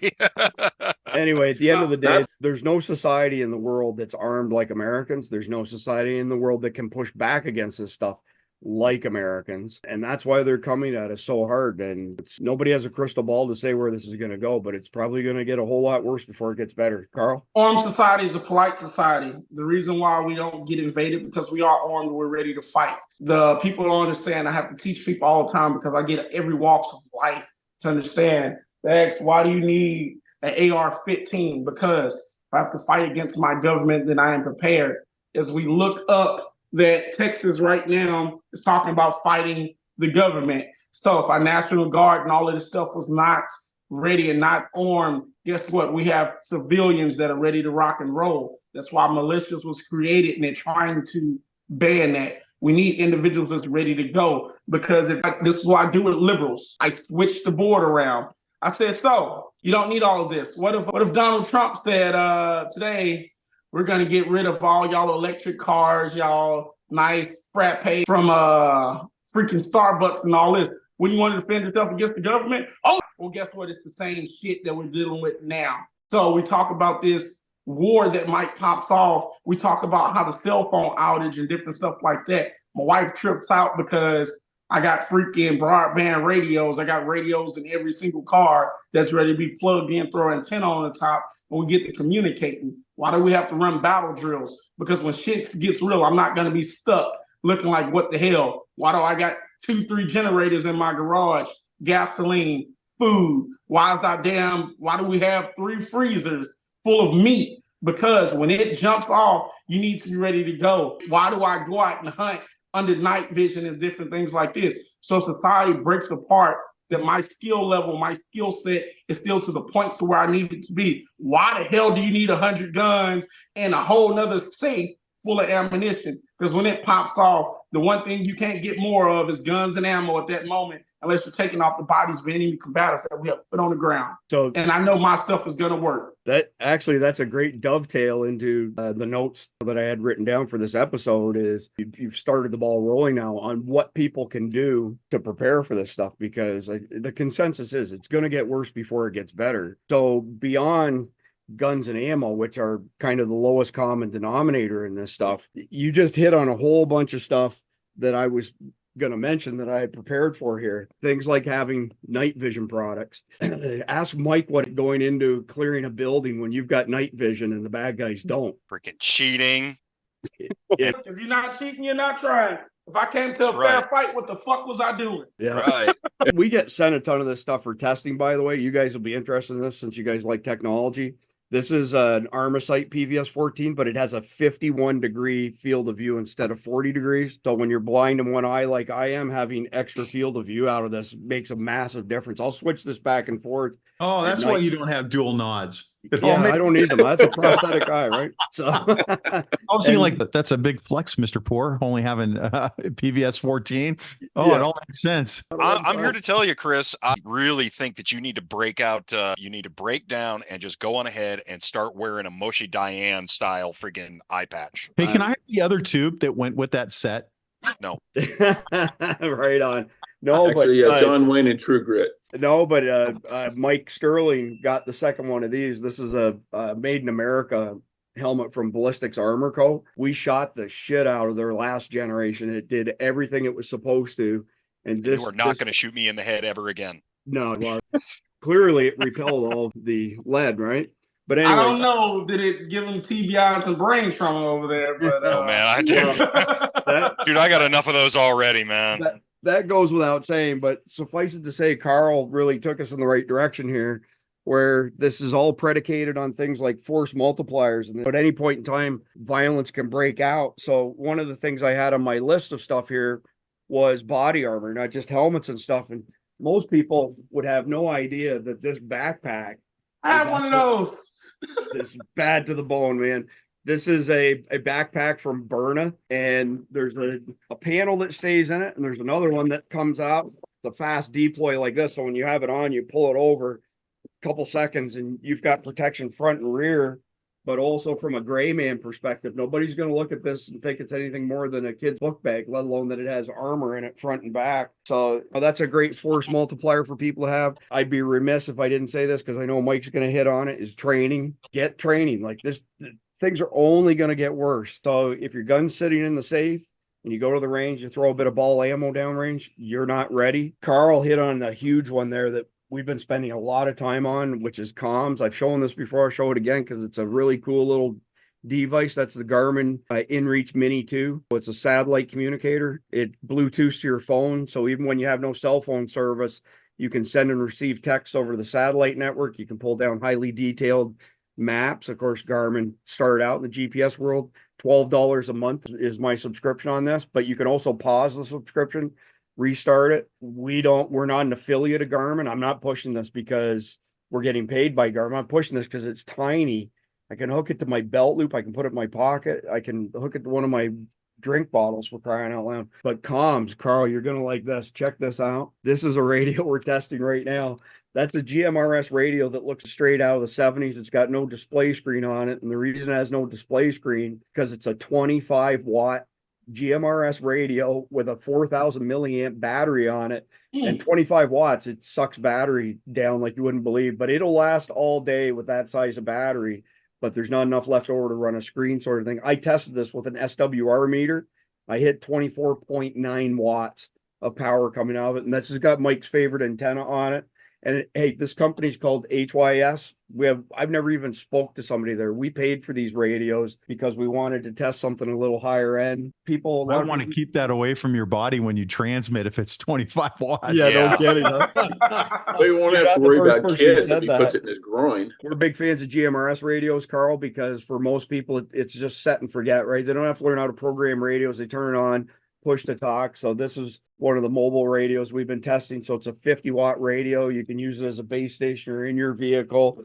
C: Anyway, at the end of the day, there's no society in the world that's armed like Americans. There's no society in the world that can push back against this stuff like Americans. And that's why they're coming at us so hard. And nobody has a crystal ball to say where this is going to go, but it's probably going to get a whole lot worse before it gets better. Carl?
E: Armed society is a polite society. The reason why we don't get invaded, because we are armed, we're ready to fight. The people don't understand. I have to teach people all the time, because I get every walk of life to understand. They ask, why do you need an AR-15? Because if I have to fight against my government, then I am prepared. As we look up that Texas right now is talking about fighting the government. So if our National Guard and all of this stuff was not ready and not armed, guess what? We have civilians that are ready to rock and roll. That's why militias was created, and they're trying to ban that. We need individuals that's ready to go, because this is what I do with liberals. I switch the board around. I said, so you don't need all of this. What if Donald Trump said today, we're going to get rid of all y'all electric cars, y'all nice frappe from freaking Starbucks and all this. When you want to defend yourself against the government? Oh, well, guess what? It's the same shit that we're dealing with now. So we talk about this war that might pop off. We talk about how the cell phone outage and different stuff like that. My wife trips out because I got freaking broadband radios. I got radios in every single car that's ready to be plugged in, throw an antenna on the top, and we get to communicating. Why do we have to run battle drills? Because when shit gets real, I'm not going to be stuck looking like, what the hell? Why do I got 2-3 generators in my garage, gasoline, food? Why do we have 3 freezers full of meat? Because when it jumps off, you need to be ready to go. Why do I go out and hunt under night vision and different things like this? So society breaks apart that my skill level, my skill set is still to the point to where I need it to be. Why the hell do you need 100 guns and a whole nother safe full of ammunition? Because when it pops off, the one thing you can't get more of is guns and ammo at that moment, unless you're taking off the bodies of enemy combatants that we have put on the ground. So, and I know my stuff is going to work.
C: That's a great dovetail into the notes that I had written down for this episode. Is you've started the ball rolling now on what people can do to prepare for this stuff, because the consensus is it's going to get worse before it gets better. So beyond guns and ammo, which are kind of the lowest common denominator in this stuff, you just hit on a whole bunch of stuff that I was going to mention that I had prepared for here. Things like having night vision products. Ask Mike what going into clearing a building when you've got night vision and the bad guys don't.
D: Freaking cheating.
C: Yeah.
E: If you're not cheating, you're not trying. If I came to a
D: That's
E: fair
D: right.
E: fight, what the fuck was I doing?
C: Yeah.
D: Right.
C: We get sent a ton of this stuff for testing, by the way. You guys will be interested in this since you guys like technology. This is an Armacite PVS 14, but it has a 51-degree field of view instead of 40 degrees. So when you're blind in one eye, like I am, having extra field of view out of this makes a massive difference. I'll switch this back and forth.
A: Oh, that's why you don't have dual nods.
C: Yeah, I don't need them. That's a prosthetic eye, right? So
A: I was thinking like that's a big flex, Mr. Poor, only having PVS 14. Oh,
C: Yeah.
A: it all makes sense.
D: I'm here to tell you, Chris, I really think that you need to break out, you need to break down and just go on ahead and start wearing a Moshe Diane style freaking eye patch.
A: Hey, can I have the other tube that went with that set?
D: No.
C: right on. No,
F: Actually,
C: but
F: John Wayne and True Grit.
C: no, but Mike Sterling got the second one of these. This is a made in America helmet from Ballistics Armor Co. We shot the shit out of their last generation. It did everything it was supposed to. And this
D: You are not going to shoot me in the head ever again.
C: No, well, clearly it repelled all the lead, right? But anyway,
E: I don't know. Did it give him TBIs and brain trauma over there? But
D: Oh man, I do. Dude, I got enough of those already, man.
C: that goes without saying, but suffice it to say, Carl really took us in the right direction here, where this is all predicated on things like force multipliers. And at any point in time, violence can break out. So one of the things I had on my list of stuff here was body armor, not just helmets and stuff. And most people would have no idea that this backpack
E: I have one of those.
C: is bad to the bone, man. This is a backpack from Byrna, and there's a panel that stays in it, and there's another one that comes out, the fast deploy like this. So when you have it on, you pull it over a couple seconds, and you've got protection front and rear. But also from a gray man perspective, nobody's going to look at this and think it's anything more than a kid's book bag, let alone that it has armor in it front and back. So that's a great force multiplier for people to have. I'd be remiss if I didn't say this, because I know Mike's going to hit on it, is training. Get training. Like this, things are only going to get worse. So if your gun's sitting in the safe and you go to the range, you throw a bit of ball ammo downrange, you're not ready. Carl hit on the huge one there that we've been spending a lot of time on, which is comms. I've shown this before. I'll show it again because it's a really cool little device. That's the Garmin InReach Mini 2. It's a satellite communicator. It Bluetooths to your phone. So even when you have no cell phone service, you can send and receive text over the satellite network. You can pull down highly detailed maps. Of course, Garmin started out in the GPS world. $12 a month is my subscription on this, but you can also pause the subscription, restart it. We're not an affiliate of Garmin. I'm not pushing this because we're getting paid by Garmin. I'm pushing this because it's tiny. I can hook it to my belt loop. I can put it in my pocket. I can hook it to one of my drink bottles, for crying out loud. But comms, Carl, you're going to like this. Check this out. This is a radio we're testing right now. That's a GMRS radio that looks straight out of the 70s. It's got no display screen on it. And the reason it has no display screen, because it's a 25-watt GMRS radio with a 4,000 milliamp battery on it. And 25 watts, it sucks battery down like you wouldn't believe, but it'll last all day with that size of battery. But there's not enough left over to run a screen sort of thing. I tested this with an SWR meter. I hit 24.9 watts of power coming out of it. And that's just got Mike's favorite antenna on it. And hey, this company's called HYS. I've never even spoke to somebody there. We paid for these radios because we wanted to test something a little higher end. People,
A: I want to keep that away from your body when you transmit if it's 25 watts.
C: Yeah, don't get it. Huh?
F: We won't have to worry about kids if he puts it in his groin.
C: We're big fans of GMRS radios, Carl, because for most people, it's just set and forget, right? They don't have to learn how to program radios. They turn it on, push to talk. So this is one of the mobile radios we've been testing. So it's a 50-watt radio. You can use it as a base station or in your vehicle.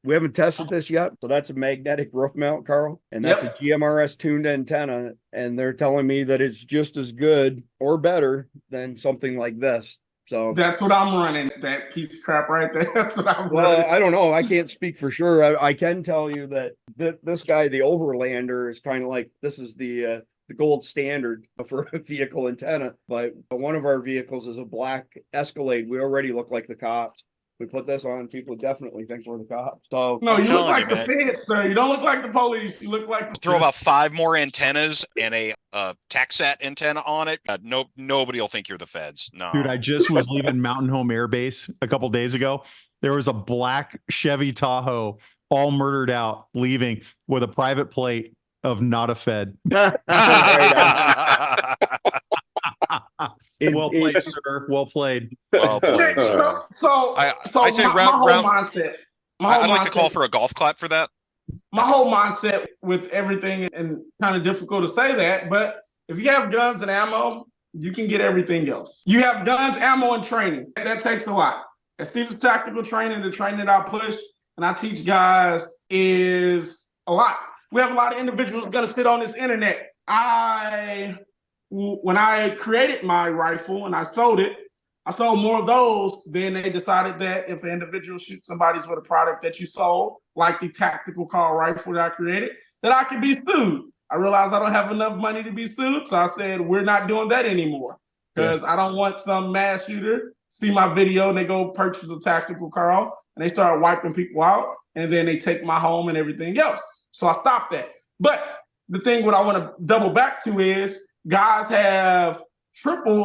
C: We haven't tested this yet. So that's a magnetic roof mount, Carl. And that's a GMRS tuned antenna. And they're telling me that it's just as good or better than something like this. So
E: that's what I'm running. That piece of crap right there. That's what I'm running.
C: Well, I don't know. I can't speak for sure. I can tell you that this guy, the Overlander, is kind of like, this is the gold standard for a vehicle antenna. But one of our vehicles is a black Escalade. We already look like the cops. We put this on, people definitely think we're the cops. So
E: No,
D: I'm
E: you look
D: telling
E: like
D: you,
E: the
D: man.
E: feds, sir. You don't look like the police. You look like the
D: Throw about 5 more antennas and a Taxat antenna on it. Nobody will think you're the feds. No.
A: Dude, I just was leaving Mountain Home Air Base a couple days ago. There was a black Chevy Tahoe, all murdered out, leaving with a private plate of not a Fed.
C: right on.
A: Well played, sir. Well played.
D: Well played, sir.
E: So
D: I say
E: my whole mindset.
D: I'd like to call for a golf clap for that.
E: My whole mindset with everything, and kind of difficult to say that, but if you have guns and ammo, you can get everything else. You have guns, ammo, and training. That takes a lot. At Stevens Tactical Training, the training that I push and I teach guys is a lot. We have a lot of individuals going to sit on this internet. When I created my rifle and I sold it, I sold more of those. Then they decided that if an individual shoots somebody with a product that you sold, like the tactical call rifle that I created, that I could be sued. I realized I don't have enough money to be sued, so I said, we're not doing that anymore. Because I don't want some mass shooter see my video and they go purchase a tactical call and they start wiping people out and then they take my home and everything else. So I stopped that. But the thing what I want to double back to is guys have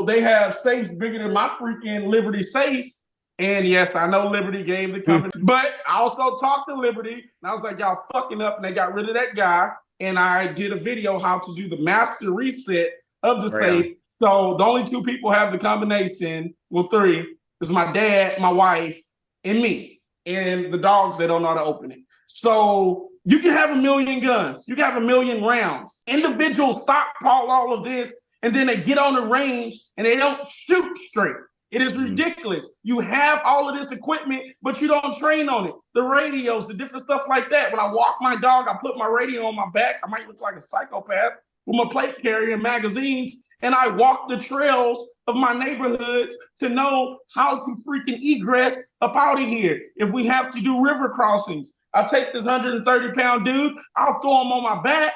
E: they have safes bigger than my freaking Liberty safe. And yes, I know Liberty gave the company, but I also talked to Liberty and I was like, y'all fucking up, and they got rid of that guy. And I did a video how to do the master reset of the safe. So the only 2 people have the combination, well 3, is my dad, my wife, and me. And the dogs, they don't know how to open it. So you can have 1 million guns. You can have 1 million rounds. Individuals stockpile all of this, and then they get on the range and they don't shoot straight. It is ridiculous. You have all of this equipment, but you don't train on it. The radios, the different stuff like that. When I walk my dog, I put my radio on my back. I might look like a psychopath with my plate carrier and magazines, and I walk the trails of my neighborhoods to know how to freaking egress up out of here. If we have to do river crossings, I take this 130-pound dude, I'll throw him on my back.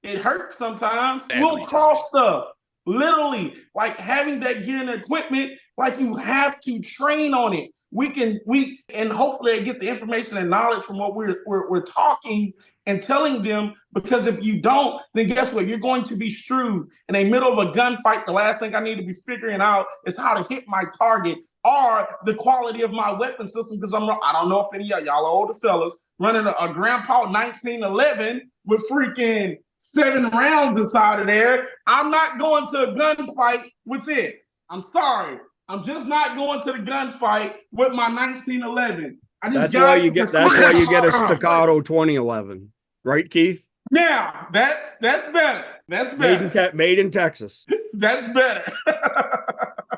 E: It hurts sometimes. We'll cross stuff. Literally, like having that gear and equipment, like you have to train on it. And hopefully I get the information and knowledge from what we're talking and telling them, because if you don't, then guess what? You're going to be screwed. In the middle of a gunfight, the last thing I need to be figuring out is how to hit my target or the quality of my weapon system, because I don't know if any of y'all are older fellas running a Grandpa 1911 with freaking 7 rounds inside of there. I'm not going to a gunfight with this. I'm sorry. I'm just not going to the gunfight with my 1911.
C: That's why you get a staccato 2011, right, Keith?
E: Yeah, that's better. That's better.
C: Made in Texas.
E: That's better.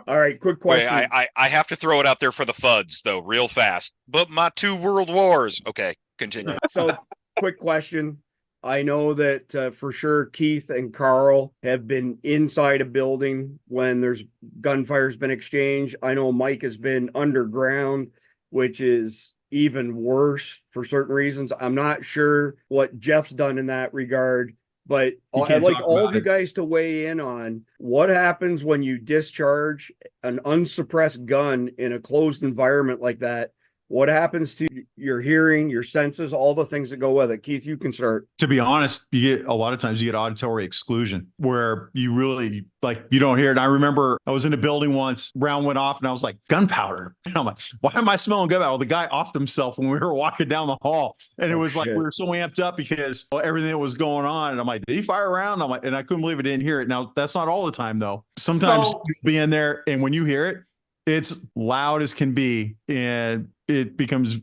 C: All right, quick question.
D: Wait, I have to throw it out there for the FUDs though, real fast. But my 2 world wars. Okay, continue.
C: So, quick question. I know that for sure Keith and Carl have been inside a building when there's gunfire's been exchanged. I know Mike has been underground, which is even worse for certain reasons. I'm not sure what Jeff's done in that regard, but I'd like all of you guys to weigh in on what happens when you discharge an unsuppressed gun in a closed environment like that. What happens to your hearing, your senses, all the things that go with it? Keith, you can start.
A: To be honest, a lot of times you get auditory exclusion where you really you don't hear it. And I remember I was in a building once, round went off and I was like, gunpowder. And I'm like, why am I smelling gunpowder? Well, the guy offed himself when we were walking down the hall. And it was like, we were so amped up because everything that was going on. And I'm like, did he fire around? I'm like, and I couldn't believe I didn't hear it. Now that's not all the time though. Sometimes you'll be in there and when you hear it, it's loud as can be and it becomes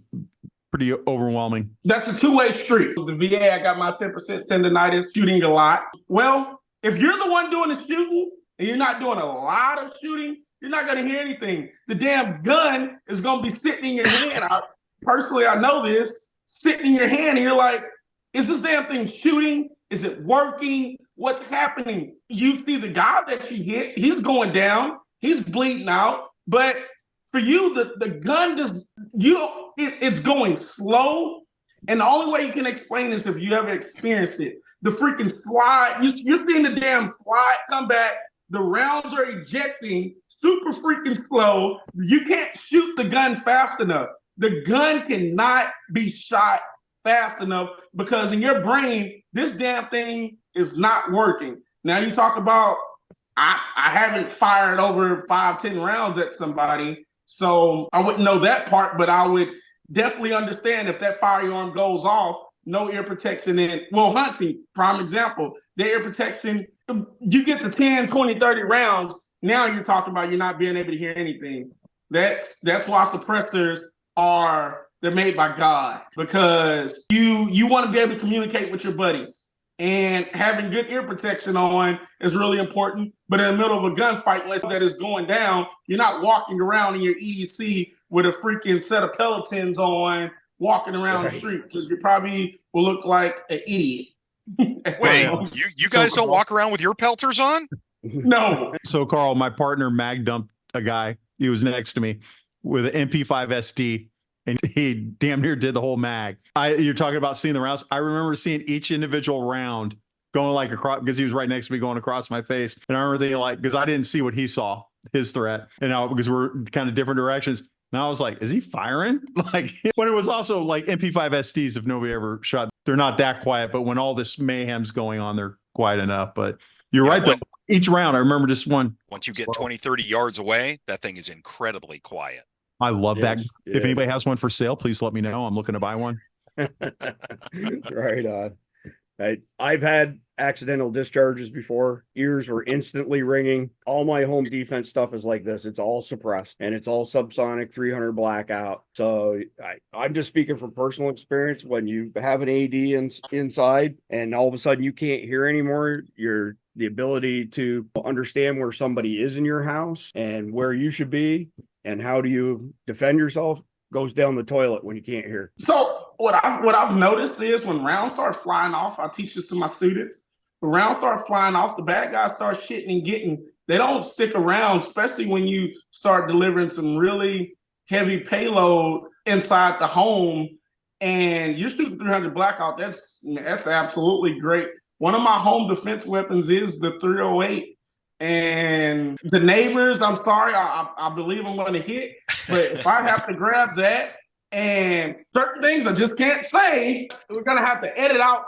A: pretty overwhelming.
E: That's a 2-way street. The VA, I got my 10% tendonitis, shooting a lot. Well, if you're the one doing the shooting and you're not doing a lot of shooting, you're not going to hear anything. The damn gun is going to be sitting in your hand. Personally, I know this, sitting in your hand and you're like, is this damn thing shooting? Is it working? What's happening? You see the guy that you hit, he's going down, he's bleeding out. But for you, the gun it's going slow. And the only way you can explain this if you ever experienced it, the freaking slide, you're seeing the damn slide come back. The rounds are ejecting super freaking slow. You can't shoot the gun fast enough. The gun cannot be shot fast enough because in your brain, this damn thing is not working. Now you talk about, I haven't fired over 5-10 rounds at somebody, so I wouldn't know that part, but I would definitely understand if that firearm goes off, no ear protection in, well, hunting, prime example, the ear protection, you get to 10, 20, 30 rounds, now you're talking about you're not being able to hear anything. That's why suppressors they're made by God, because you want to be able to communicate with your buddies. And having good ear protection on is really important. But in the middle of a gunfight, unless that is going down, you're not walking around in your EDC with a freaking set of Pelotons on, walking around the street, because you probably will look like an idiot.
D: Wait, you guys don't walk around with your pelters on?
E: No.
A: So Carl, my partner mag dumped a guy. He was next to me with an MP5 SD. And he damn near did the whole mag. You're talking about seeing the rounds. I remember seeing each individual round going like across, because he was right next to me going across my face. And I remember thinking like, because I didn't see what he saw, his threat. And now because we're kind of different directions. Now I was like, is he firing? Like, when it was also like MP5 SDs, if nobody ever shot, they're not that quiet. But when all this mayhem's going on, they're quiet enough. But you're right, though. Each round, I remember just one.
D: Once you get 20, 30 yards away, that thing is incredibly quiet.
A: I love that. If anybody has one for sale, please let me know. I'm looking to buy one.
C: Right on. I've had accidental discharges before. Ears were instantly ringing. All my home defense stuff is like this. It's all suppressed and it's all subsonic 300 blackout. So I'm just speaking from personal experience. When you have an AD inside and all of a sudden you can't hear anymore, the ability to understand where somebody is in your house and where you should be and how do you defend yourself goes down the toilet when you can't hear.
E: So what I've noticed is when rounds start flying off, I teach this to my students. When rounds start flying off, the bad guys start shitting and getting. They don't stick around, especially when you start delivering some really heavy payload inside the home and you're shooting 300 blackout. That's absolutely great. One of my home defense weapons is the 308. And the neighbors, I'm sorry, I believe I'm going to hit, but if I have to grab that and certain things I just can't say, we're going to have to edit out.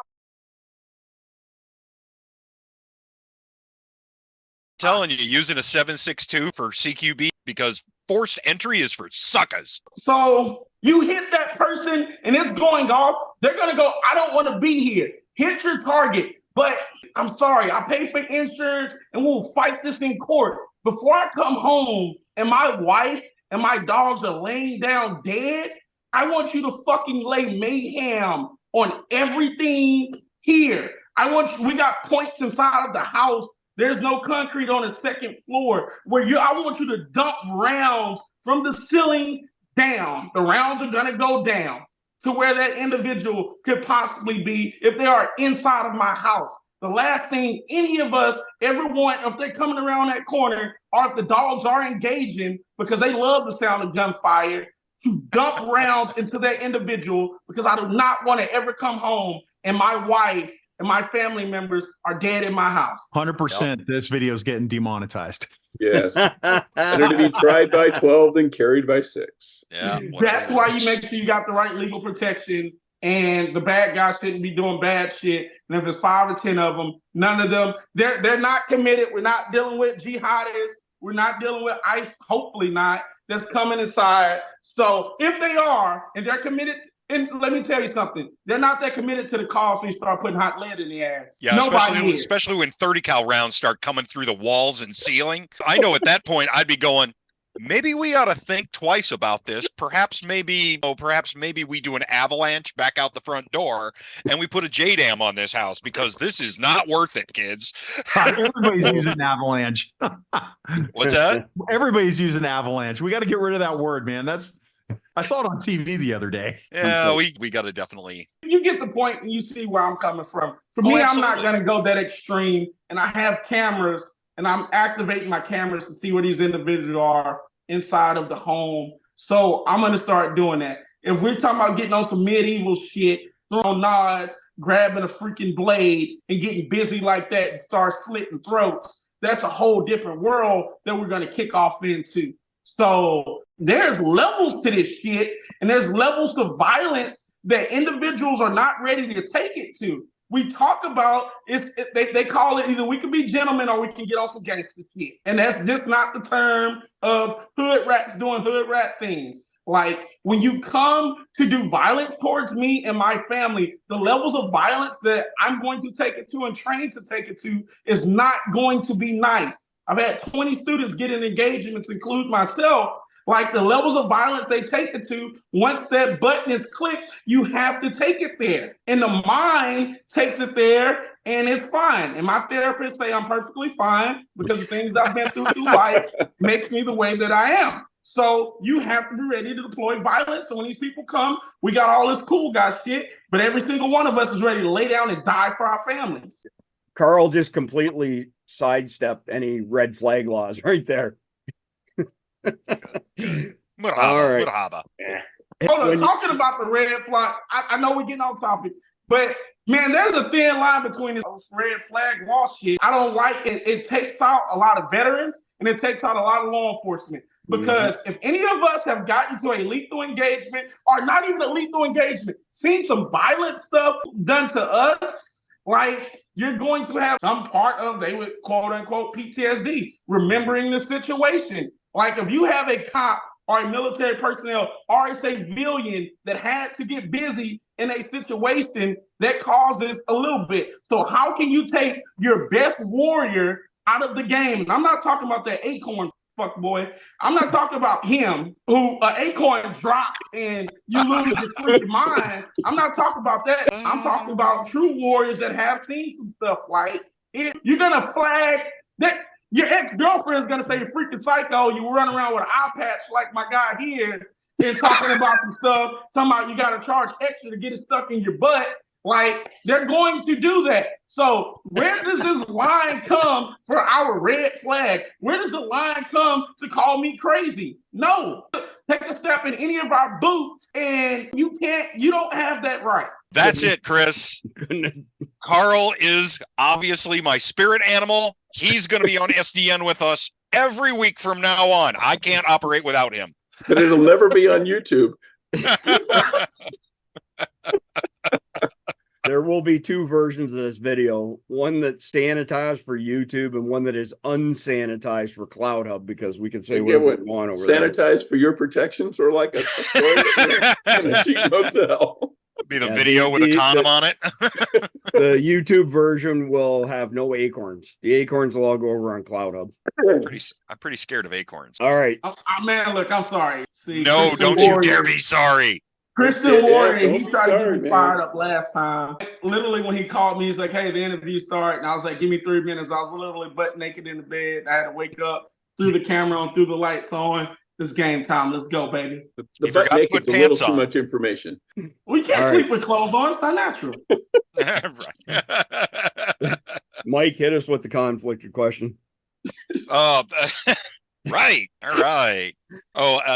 D: Telling you, using a 7.62 for CQB because forced entry is for suckers.
E: So you hit that person and it's going off, they're going to go, I don't want to be here. Hit your target. But I'm sorry, I pay for insurance and we'll fight this in court. Before I come home and my wife and my dogs are laying down dead, I want you to fucking lay mayhem on everything here. We got points inside of the house. There's no concrete on the second floor I want you to dump rounds from the ceiling down. The rounds are gonna go down to where that individual could possibly be if they are inside of my house. The last thing any of us ever want, if they're coming around that corner, or if the dogs are engaging because they love the sound of gunfire, to dump rounds into that individual, because I do not want to ever come home and my wife and my family members are dead in my house.
A: 100%. This video is getting demonetized.
F: Yes. Better to be tried by 12 than carried by 6.
D: Yeah.
E: That's why you make sure you got the right legal protection, and the bad guys shouldn't be doing bad shit. And if it's 5 or 10 of them, none of them, they're not committed. We're not dealing with jihadists. We're not dealing with ICE, hopefully not, that's coming inside. So if they are, and they're committed, and let me tell you something, they're not that committed to the cause, so you start putting hot lead in the ass.
D: Yeah, especially when 30 cal rounds start coming through the walls and ceiling. I know at that point I'd be going, maybe we ought to think twice about this. Perhaps maybe we do an avalanche back out the front door and we put a JDAM on this house, because this is not worth it, kids.
A: Everybody's using avalanche.
D: What's that?
A: Everybody's using avalanche. We got to get rid of that word, man. I saw it on TV the other day.
D: Yeah, we got to definitely.
E: You get the point and you see where I'm coming from. For me, I'm not going to go that extreme. And I have cameras and I'm activating my cameras to see where these individuals are inside of the home. So I'm going to start doing that. If we're talking about getting on some medieval shit, throwing nods, grabbing a freaking blade and getting busy like that and start slitting throats, that's a whole different world that we're going to kick off into. So there's levels to this shit, and there's levels to violence that individuals are not ready to take it to. We talk about they call it either we can be gentlemen or we can get on some gangster shit. And that's just not the term of hood rats doing hood rat things. Like when you come to do violence towards me and my family, the levels of violence that I'm going to take it to and train to take it to is not going to be nice. I've had 20 students get in engagements, include myself. Like the levels of violence they take it to, once that button is clicked, you have to take it there. And the mind takes it there and it's fine. And my therapist say I'm perfectly fine because the things I've been through life makes me the way that I am. So you have to be ready to deploy violence. So when these people come, we got all this cool guy shit, but every single one of us is ready to lay down and die for our families.
C: Carl just completely sidestepped any red flag laws right there. All right.
E: Hold on, talking about the red flag, I know we're getting off topic, but man, there's a thin line between this red flag law shit. I don't like it. It takes out a lot of veterans and it takes out a lot of law enforcement. Because if any of us have gotten to a lethal engagement, or not even a lethal engagement, seen some violent stuff done to us, like you're going to have some part of, they would quote unquote PTSD, remembering the situation. Like if you have a cop or a military personnel or a civilian that had to get busy in a situation that causes a little bit. So how can you take your best warrior out of the game? And I'm not talking about that acorn fuck boy. I'm not talking about him who an acorn drops and you lose your freaking mind. I'm not talking about that. I'm talking about true warriors that have seen some stuff. Like you're gonna flag that. Your ex-girlfriend is going to say, freaking psycho, you run around with an eye patch like my guy here and talking about some stuff, talking about you got to charge extra to get it stuck in your butt. Like, they're going to do that. So where does this line come for our red flag? Where does the line come to call me crazy? No. Take a step in any of our boots and you don't have that right.
D: That's it, Chris. Carl is obviously my spirit animal. He's going to be on SDN with us every week from now on. I can't operate without him.
F: But it'll never be on YouTube.
C: There will be two versions of this video, one that's sanitized for YouTube and one that is unsanitized for Cloud Hub, because we can say whatever we want over there.
F: Sanitized for your protections, or like a story in a cheap motel.
D: Be the video with a condom on it.
C: The YouTube version will have no acorns. The acorns will all go over on Cloud Hub.
D: I'm pretty scared of acorns.
C: All right.
E: Man, look, I'm sorry. See,
D: no,
E: Christian
D: don't
E: Warrior,
D: you dare be sorry.
E: Christian Warrior, he tried to get me
F: man.
E: fired up last time. Literally, when he called me, he's like, hey, the interview started. And I was like, give me 3 minutes. I was literally butt naked in the bed. I had to wake up, threw the camera on, threw the lights on. It's game time. Let's go, baby.
F: The butt naked's a little too much information.
E: We can't sleep with clothes on. It's not natural.
C: Mike, hit us with the conflicted question.
D: Right. All right.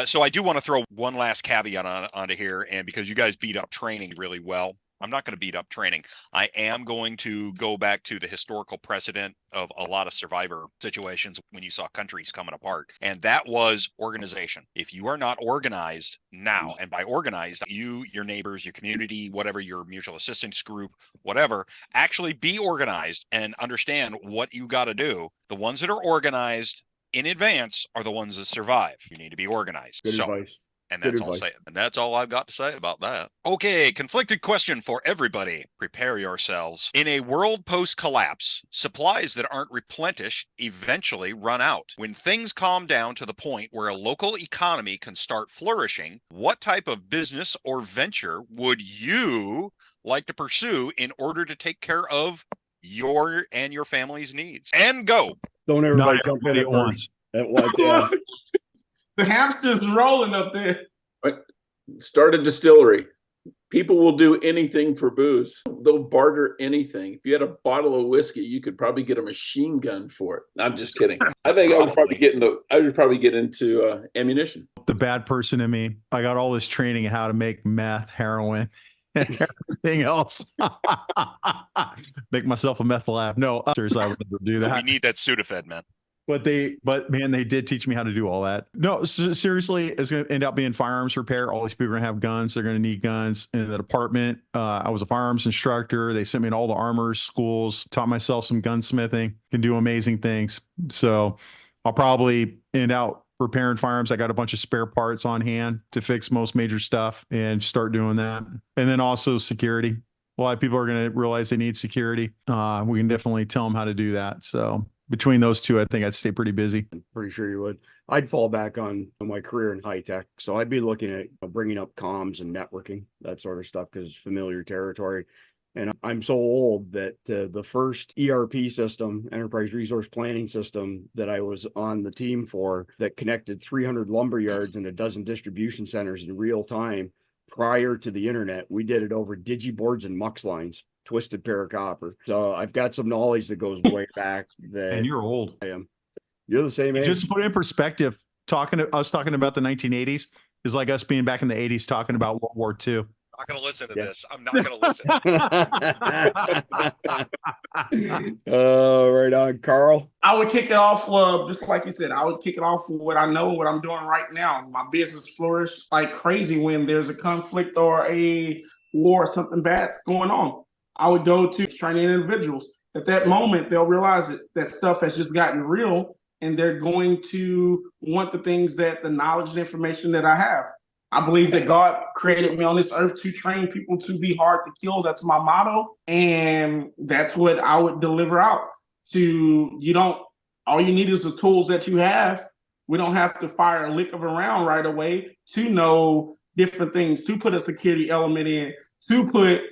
D: So I do want to throw one last caveat onto here. And because you guys beat up training really well, I'm not going to beat up training. I am going to go back to the historical precedent of a lot of survivor situations when you saw countries coming apart. And that was organization. If you are not organized now, and by organized, you, your neighbors, your community, whatever, your mutual assistance group, whatever, actually be organized and understand what you got to do. The ones that are organized in advance are the ones that survive. You need to be organized.
C: Good advice.
D: And that's all I've got to say about that. Okay, conflicted question for everybody. Prepare yourselves. In a world post-collapse, supplies that aren't replenished eventually run out. When things calm down to the point where a local economy can start flourishing, what type of business or venture would you like to pursue in order to take care of your and your family's needs? And go.
C: Don't everybody jump in at once. At once, yeah.
E: The hamster's rolling up there.
F: Start a distillery. People will do anything for booze. They'll barter anything. If you had a bottle of whiskey, you could probably get a machine gun for it. I'm just kidding. I think I would probably get into ammunition.
A: The bad person in me. I got all this training in how to make meth, heroin, and everything else. Make myself a meth lab. No, seriously, I would never do that.
D: We need that Sudafed, man.
A: But man, they did teach me how to do all that. No, seriously, it's going to end up being firearms repair. All these people are going to have guns. They're going to need guns in the department. I was a firearms instructor. They sent me to all the armors schools, taught myself some gunsmithing, can do amazing things. So I'll probably end out repairing firearms. I got a bunch of spare parts on hand to fix most major stuff and start doing that. And then also security. A lot of people are going to realize they need security. We can definitely tell them how to do that. So between those two, I think I'd stay pretty busy.
C: I'm pretty sure you would. I'd fall back on my career in high tech. So I'd be looking at bringing up comms and networking, that sort of stuff, because familiar territory. And I'm so old that the first ERP system, enterprise resource planning system, that I was on the team for, that connected 300 lumber yards and a dozen distribution centers in real time prior to the internet, we did it over digiboards and mux lines, twisted pair of copper. So I've got some knowledge that goes way back. That
A: And you're old.
C: I am. You're the same age.
A: Just to put it in perspective, talking about the 1980s is like us being back in the 80s talking about World War II.
D: I'm not going to listen to this. I'm not going to listen.
C: Right on, Carl.
E: I would kick it off, just like you said, I would kick it off with what I know, what I'm doing right now. My business flourishes like crazy when there's a conflict or a war or something bad's going on. I would go to training individuals. At that moment, they'll realize that stuff has just gotten real, and they're going to want the things that the knowledge and information that I have. I believe that God created me on this earth to train people to be hard to kill. That's my motto. And that's what I would deliver out to. All you need is the tools that you have. We don't have to fire a lick of a round right away to know different things, to put a security element in, to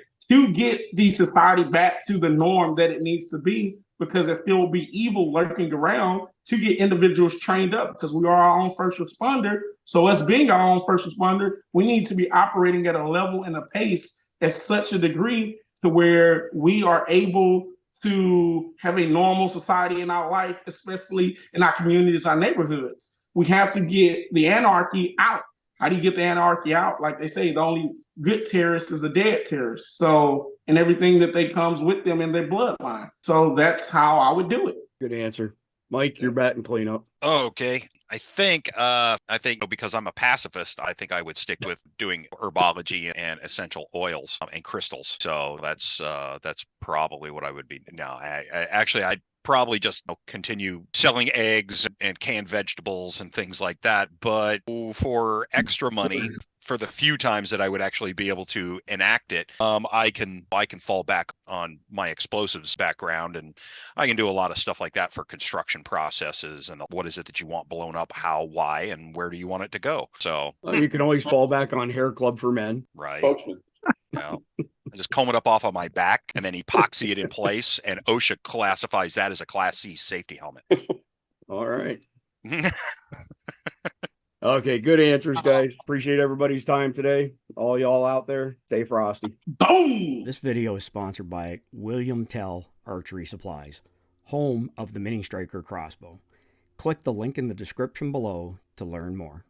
E: get the society back to the norm that it needs to be, because if there will be evil lurking around, to get individuals trained up, because we are our own first responder. So us being our own first responder, we need to be operating at a level and a pace at such a degree to where we are able to have a normal society in our life, especially in our communities, our neighborhoods. We have to get the anarchy out. How do you get the anarchy out? Like they say, the only good terrorist is the dead terrorist. So, and everything that they comes with them in their bloodline. So that's how I would do it.
C: Good answer. Mike, you're batting cleanup.
D: Okay. I think because I'm a pacifist, I think I would stick with doing herbology and essential oils and crystals. So that's probably what I would be. No, I'd probably just continue selling eggs and canned vegetables and things like that. But for extra money, for the few times that I would actually be able to enact it, I can fall back on my explosives background, and I can do a lot of stuff like that for construction processes and what is it that you want blown up, how, why, and where do you want it to go. So
C: you can always fall back on Hair Club for Men.
D: Right.
F: Spokesman.
D: I just comb it up off of my back and then epoxy it in place, and OSHA classifies that as a Class C safety helmet.
C: All right. Okay, good answers, guys. Appreciate everybody's time today. All y'all out there, stay frosty.
E: Boom!
G: This video is sponsored by William Tell Archery Supplies, home of the Mini Striker crossbow. Click the link in the description below to learn more.